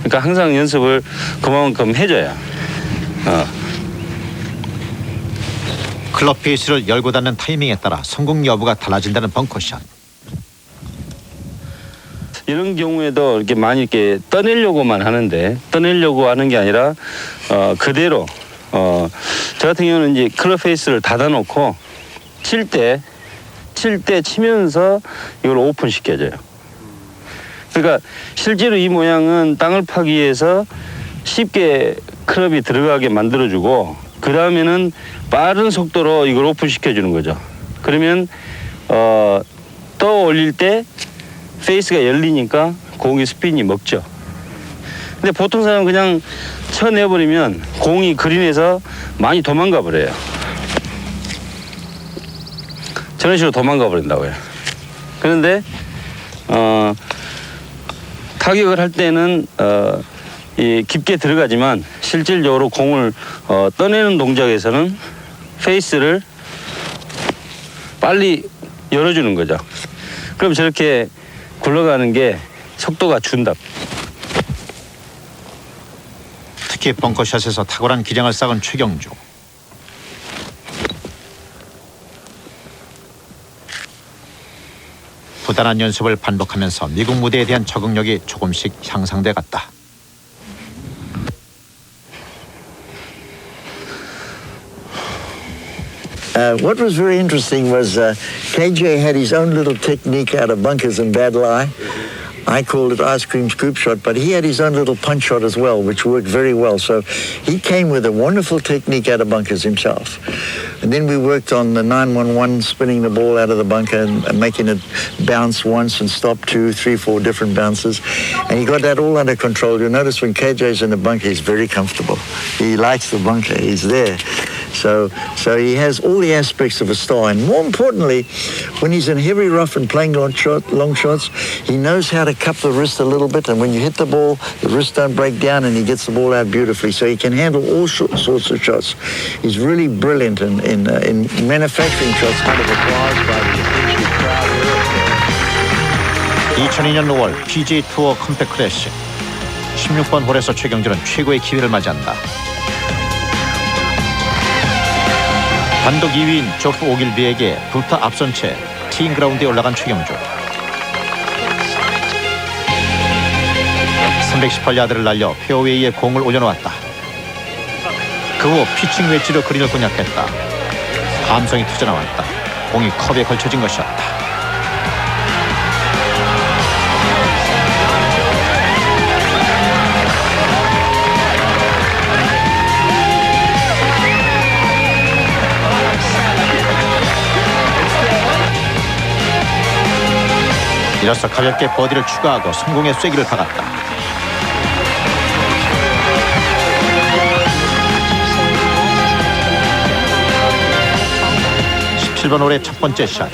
그러니까 항상 연습을 그만큼 해줘야. 클럽 페이스를 열고 닫는 타이밍에 따라 성공 여부가 달라진다는 벙커샷. 이런 경우에도 이렇게 많이 이렇게 떠내려고만 하는데 떠내려고 하는 게 아니라 그대로 저 같은 경우는 이제 클럽 페이스를 닫아놓고 칠 때 치면서 이걸 오픈 시켜줘요. 그러니까 실제로 이 모양은 땅을 파기 위해서 쉽게 클럽이 들어가게 만들어주고 그 다음에는 빠른 속도로 이걸 오픈 시켜주는 거죠. 그러면 떠 올릴 때 페이스가 열리니까 공이 스핀이 먹죠. 근데 보통 사람은 그냥 쳐내버리면 공이 그린에서 많이 도망가 버려요. 저런 식으로 도망가 버린다고요. 그런데 타격을 할 때는 이 깊게 들어가지만 실질적으로 공을 떠내는 동작에서는 페이스를 빨리 열어주는 거죠. 그럼 저렇게 굴러가는 게 속도가 준다. 특히 벙커샷에서 탁월한 기량을 쌓은 최경주. 부단한 연습을 반복하면서 미국 무대에 대한 적응력이 조금씩 향상돼 갔다. What was very interesting was KJ had his own little technique out of bunkers and bad lie. I called it ice cream scoop shot, but he had his own little punch shot as well, which worked very well. So he came with a wonderful technique out of bunkers himself. And then we worked on the 911, spinning the ball out of the bunker and making it bounce once and stop 2, 3, 4 different bounces. And he got that all under control. You'll notice when KJ's in the bunker, he's very comfortable. He likes the bunker. He's there. So he has all the aspects of a star. And more importantly, when he's in heavy rough and playing long shots, he knows how to cup the wrist a little bit. And when you hit the ball, the wrist don't break down and he gets the ball out beautifully. So he can handle all sorts of shots. He's really brilliant in manufacturing shots. Kind of applause by the appreciative crowd. 2002년 5월 PGA 투어 컴팩 크래시. 16번 홀에서 최경주는 최고의 기회를 맞이한다. 단독 2위인 조프 오길비에게 2타 앞선 채 티잉 그라운드에 올라간 최경주. 318야드를 날려 페어웨이에 공을 올려놓았다. 그 후 피칭 웨지로 그린을 공략했다. 감성이 터져나왔다. 공이 컵에 걸쳐진 것이었다. 이로써 가볍게 버디를 추가하고 성공의 쐐기를 박았다. (17번) 홀의 첫 번째 샷.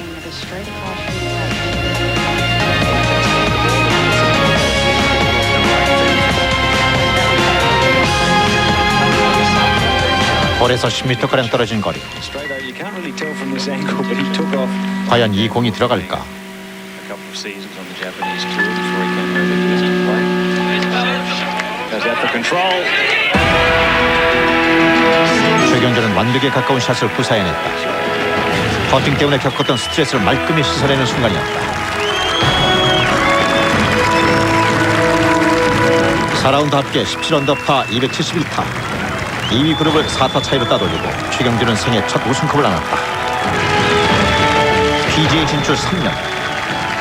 홀에서 10m가량 떨어진 거리. 과연 이 공이 들어갈까? Seasons on the Japanese tour before he came over here to play. Goes out for control. 최경주는 완벽에 가까운 샷을 구사해냈다. 퍼팅 때문에 겪었던 스트레스를 말끔히 씻어내는 순간이었다. 4라운드 합계 17언더파 271타. 2위 그룹을 4타 차이로 따돌리고 최경주는 생애 첫 우승컵을 안았다. PGA 진출 3년.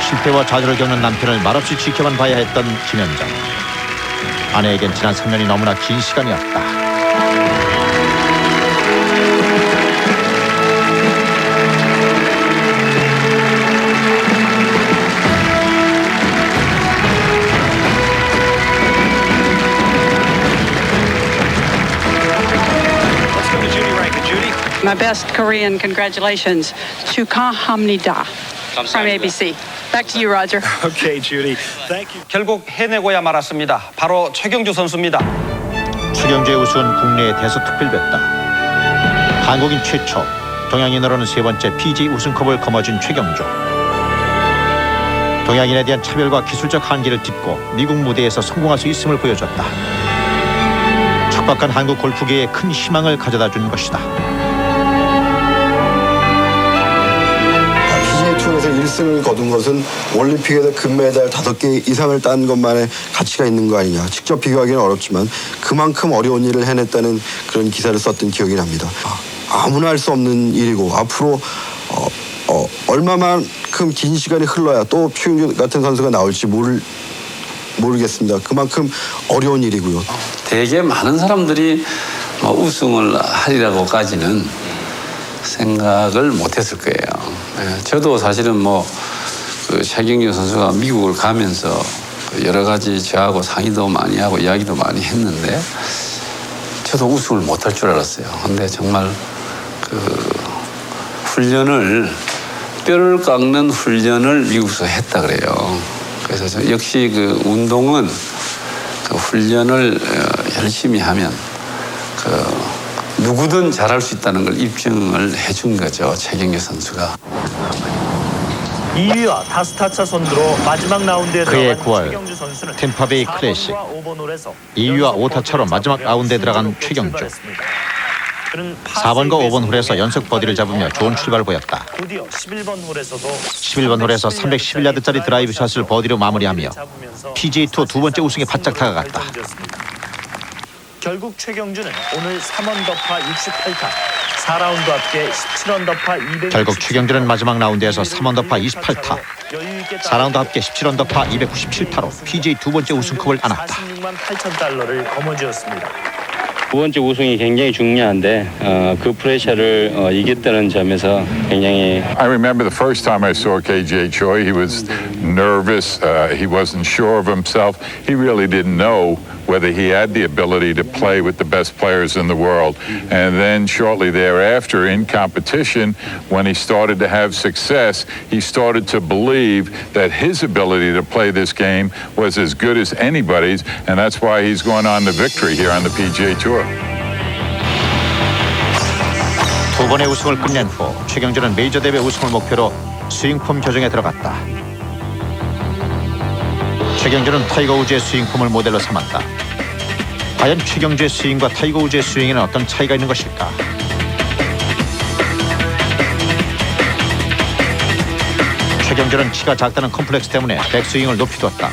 실패와 좌절을 겪는 남편을 말없이 지켜만 봐야 했던 김연정. 아내에겐 지난 3년이 너무나 긴 시간이었다. My best Korean congratulations. 축하합니다. From ABC. Back to you, Roger. Okay, Judy. Thank you. 결국 해내고야 말았습니다. 바로 최경주 선수입니다. 최경주의 우승은 국내에 대서특필됐다. 한국인 최초, 동양인으로는 세 번째 PGA 우승컵을 거머쥔 최경주. 동양인에 대한 차별과 기술적 한계를 딛고 미국 무대에서 성공할 수 있음을 보여줬다. 척박한 한국 골프계에 큰 희망을 가져다 준 것이다. 투어에서 1승을 거둔 것은 올림픽에서 금메달 5개 이상을 딴 것만의 가치가 있는 거 아니냐. 직접 비교하기는 어렵지만 그만큼 어려운 일을 해냈다는 그런 기사를 썼던 기억이 납니다. 아무나 할 수 없는 일이고 앞으로 얼마만큼 긴 시간이 흘러야 또 최경주 같은 선수가 나올지 모르겠습니다. 그만큼 어려운 일이고요. 되게 많은 사람들이 우승을 하리라고까지는 생각을 못했을 거예요. 저도 사실은 그 최경주 선수가 미국을 가면서 여러 가지 저하고 상의도 많이 하고 이야기도 많이 했는데 저도 우승을 못할 줄 알았어요. 근데 정말 그 훈련을 뼈를 깎는 훈련을 미국에서 했다 그래요. 그래서 역시 그 운동은 그 훈련을 열심히 하면 누구든 잘할 수 있다는 걸 입증을 해준 거죠. 최경주 선수가. 2위와 다스타차 선두로 마지막 라운드에 그해 들어간 9월 최경주 선수는 템파베이 클래식 4번과 5번 홀에서 2위와 5타 차로 마지막 라운드에 들어간 최경주. 4번과 5번 홀에서 연속 버디를 잡으며 좋은 출발을 보였다. 곧이어 11번 홀에서도 11번 홀에서 311야드짜리 드라이브 샷을 버디로 마무리하며 PGA 투어 두 번째 우승에 바짝 다가갔다. 결국 최경주는 오늘 3언더파 68타, 4라운드 합계 17언더파 200. 결국 최경주는 마지막 라운드에서 3언더파 28타, 4라운드 합계 17언더파 297타로 PGA 두 번째 우승컵을 안았다. 46만 8천 달러를 거머쥐었습니다. 두 번째 우승이 굉장히 중요한데 그 프레셔를 이겼다는 점에서 굉장히. I remember the first time I saw KJ Choi. He was nervous. He wasn't sure of himself. He really didn't know whether he had the ability to play with the best players in the world. And then shortly thereafter in competition, when he started to have success, he started to believe that his ability to play this game was as good as anybody's, and that's why he's going on to victory here on the PGA Tour. 두 번의 우승을 끝낸 후 최경주는 메이저 대회 우승을 목표로 스윙폼 교정에 들어갔다. 최경주는 타이거 우즈의 스윙폼을 모델로 삼았다. 과연 최경주의 스윙과 타이거 우즈의 스윙에는 어떤 차이가 있는 것일까? 최경주는 키가 작다는 컴플렉스 때문에 백스윙을 높이 뒀다.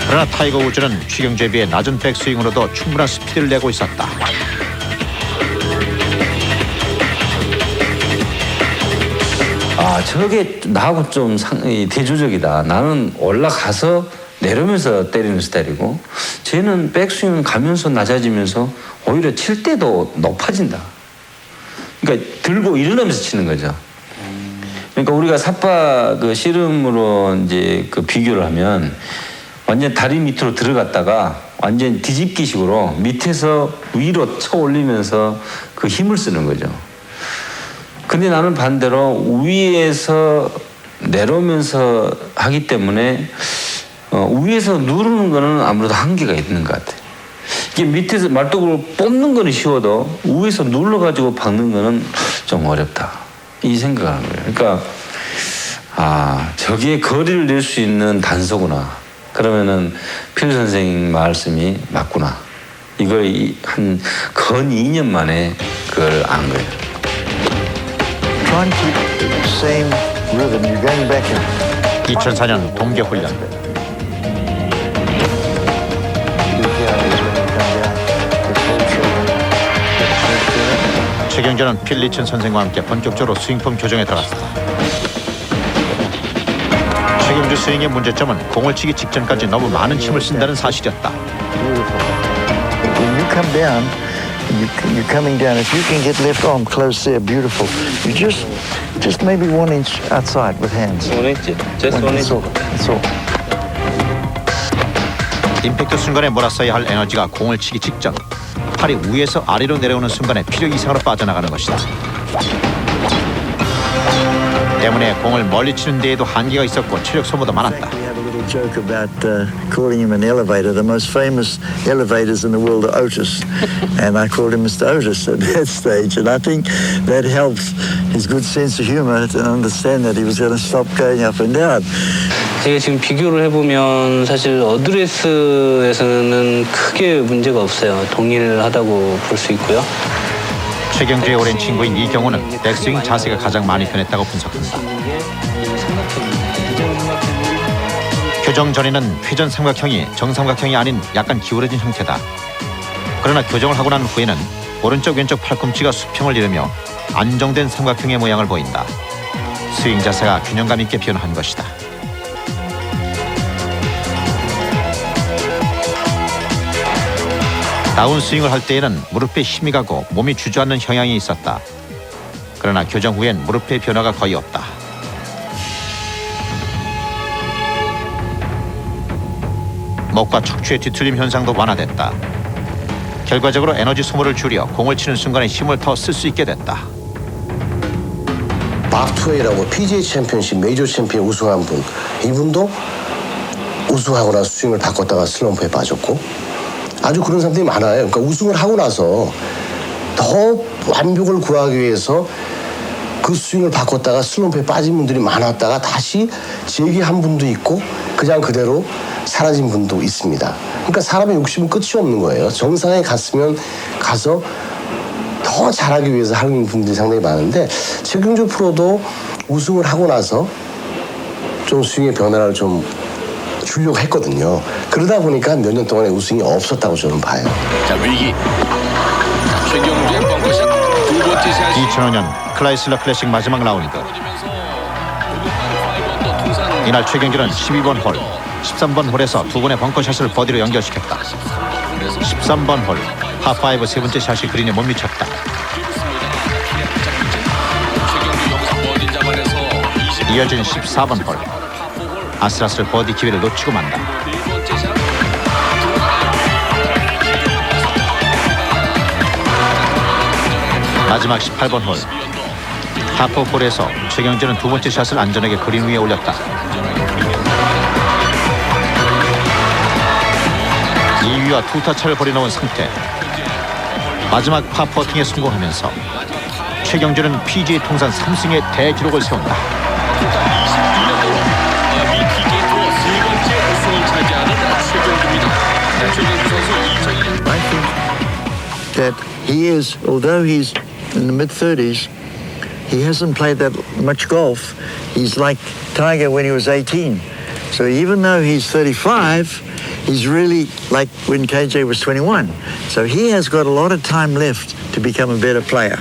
그러나 타이거 우즈는 최경주에 비해 낮은 백스윙으로도 충분한 스피드를 내고 있었다. 아, 저게 나하고 좀 대조적이다. 나는 올라가서 내려오면서 때리는 스타일이고 쟤는 백스윙 가면서 낮아지면서 오히려 칠 때도 높아진다. 그러니까 들고 일어나면서 치는 거죠. 그러니까 우리가 삿바 그 씨름으로 이제 그 비교를 하면 완전 다리 밑으로 들어갔다가 완전 뒤집기식으로 밑에서 위로 쳐 올리면서 그 힘을 쓰는 거죠. 근데 나는 반대로 위에서 내려오면서 하기 때문에 위에서 누르는 거는 아무래도 한계가 있는 것 같아. 이게 밑에서 말뚝으로 뽑는 거는 쉬워도 위에서 눌러가지고 박는 거는 좀 어렵다. 이 생각을 하는 거예요. 그러니까 저게 거리를 낼 수 있는 단서구나. 그러면은 필 선생님 말씀이 맞구나. 이걸 건 2년 만에 그걸 안 거예요. Try and keep the same rhythm. You're going back and 2004년 동계훈련. 최경주는 필 리슨 선생과 함께 본격적으로 스윙폼 교정에 들어갔다. 최경주 스윙의 문제점은 공을 치기 직전까지 너무 많은 힘을 쓴다는 사실이었다. when you come down, you're coming down. If you can get left arm close there, beautiful. You just maybe 1 inch outside with hands. 1 inch, just 1 inch. That's all. 임팩트 순간에 몰았어야 할 에너지가 공을 치기 직전 팔이 위에서 아래로 내려오는 순간에 필요 이상으로 빠져나가는 것이다. 때문에 공을 멀리 치는 데에도 한계가 있었고 체력 소모도 많았다. We have a little joke about calling him an elevator. The most famous elevators in the world are Otis, and I called him Mr. Otis at that stage. And I think that helps his good sense of humor to understand that he was going to stop going up and down. 제가 지금 비교를 해보면 사실 어드레스에서는 크게 문제가 없어요. 동일하다고 볼 수 있고요. 최경주의 오랜 친구인 이경호는 백스윙 자세가 가장 많이 변했다고 분석한다. 교정 전에는 회전 삼각형이 정삼각형이 아닌 약간 기울어진 형태다. 그러나 교정을 하고 난 후에는 오른쪽 왼쪽 팔꿈치가 수평을 이루며 안정된 삼각형의 모양을 보인다. 스윙 자세가 균형감 있게 변화한 것이다. 다운스윙을 할 때에는 무릎에 힘이 가고 몸이 주저앉는 경향이 있었다. 그러나 교정 후엔 무릎의 변화가 거의 없다. 목과 척추의 뒤틀림 현상도 완화됐다. 결과적으로 에너지 소모를 줄여 공을 치는 순간에 힘을 더 쓸 수 있게 됐다. 박 투웨이라고 PGA 챔피언십 메이저 챔피언 우승한 분, 이분도 우승하고 나서 스윙을 바꿨다가 슬럼프에 빠졌고 아주 그런 사람들이 많아요. 그러니까 우승을 하고 나서 더 완벽을 구하기 위해서 그 스윙을 바꿨다가 슬럼프에 빠진 분들이 많았다가 다시 재기한 분도 있고 그냥 그대로 사라진 분도 있습니다. 그러니까 사람의 욕심은 끝이 없는 거예요. 정상에 갔으면 가서 더 잘하기 위해서 하는 분들이 상당히 많은데 최경주 프로도 우승을 하고 나서 좀 스윙의 변화를 좀 주려고 했거든요. 그러다 보니까 몇 년 동안에 우승이 없었다고 저는 봐요. 자, 위기. 최경주의 벙커샷 두 번째 샷. 2005년 클라이슬러 클래식 마지막 라운드. 이날 최경주는 12번 홀, 13번 홀에서 두 번의 벙커샷을 버디로 연결시켰다. 13번 홀, 파5 세 번째 샷이 그린에 못 미쳤다. 이어진 14번 홀. 아슬아슬 버디 기회를 놓치고 만다. 마지막 18번 홀. 파4홀에서 최경주는 두 번째 샷을 안전하게 그린 위에 올렸다. 2위와 투타 차를 벌여놓은 상태. 마지막 파4팅에 성공하면서 최경주는 PGA 통산 3승의 대기록을 세운다. I think that he is, although he's in the mid-30s, he hasn't played that much golf. He's like Tiger when he was 18. So even though he's 35, he's really like when KJ was 21. So he has got a lot of time left to become a better player.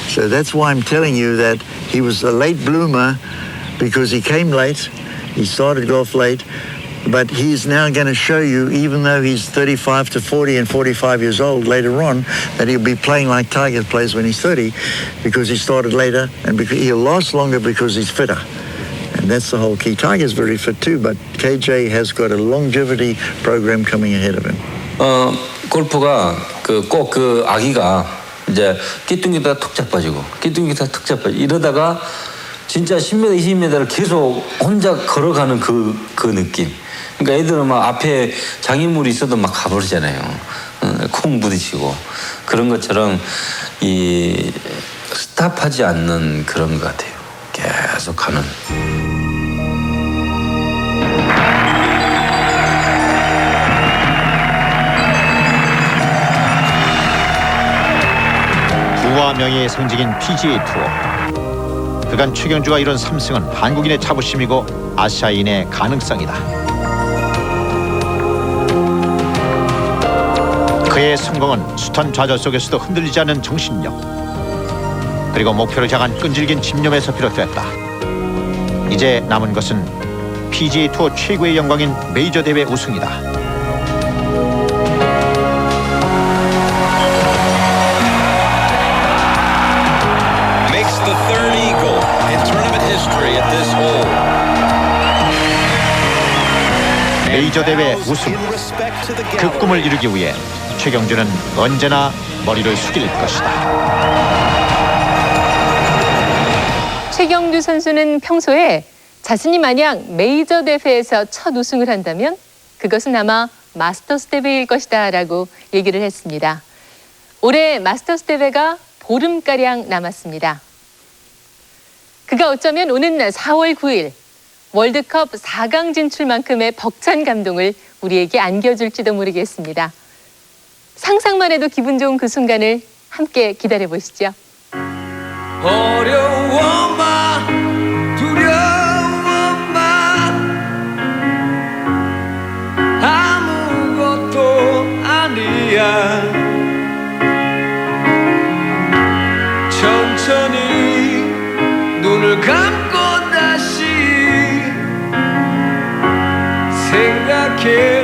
So that's why I'm telling you that he was a late bloomer because he came late. He started golf late. But he's now going to show you, even though he's 35 to 40 and 45 years old later on, that he'll be playing like Tiger plays when he's 30 because he started later and because he'll last longer because he's fitter. And that's the whole key. Tiger's very fit too, but KJ has got a longevity program coming ahead of him. 골프가 꼭 아기가 이제 끼뚱기다가 툭 자빠지고 끼뚱기다가 툭 자빠지고 이러다가 진짜 10m, 20m를 계속 혼자 걸어가는 그 느낌. 그러니까 애들은 막 앞에 장애물이 있어도 막 가버리잖아요. 콩 부딪히고 그런 것처럼 이 스탑하지 않는 그런 것 같아요. 계속 가는. 부와 명예의 상징인 PGA 투어. 그간 최경주가 이룬 3승은 한국인의 자부심이고 아시아인의 가능성이다. 그의 성공은 숱한 좌절 속에서도 흔들리지 않는 정신력 그리고 목표를 향한 끈질긴 집념에서 비롯됐다. 이제 남은 것은 PGA 투어 최고의 영광인 메이저 대회 우승이다. The third eagle in tournament history at this hole. 메이저 대회 우승. 그 꿈을 이루기 위해 최경주는 언제나 머리를 숙일 것이다. 최경주 선수는 평소에 자신이 만약 메이저 대회에서 첫 우승을 한다면 그것은 아마 마스터스 대회일 것이다 라고 얘기를 했습니다. 올해 마스터스 대회가 보름가량 남았습니다. 그가 어쩌면 오는 4월 9일 월드컵 4강 진출만큼의 벅찬 감동을 우리에게 안겨줄지도 모르겠습니다. 상상만 해도 기분 좋은 그 순간을 함께 기다려보시죠. 어려워 마 두려워 마 아무것도 아니야 천천히 눈을 감고 다시 생각해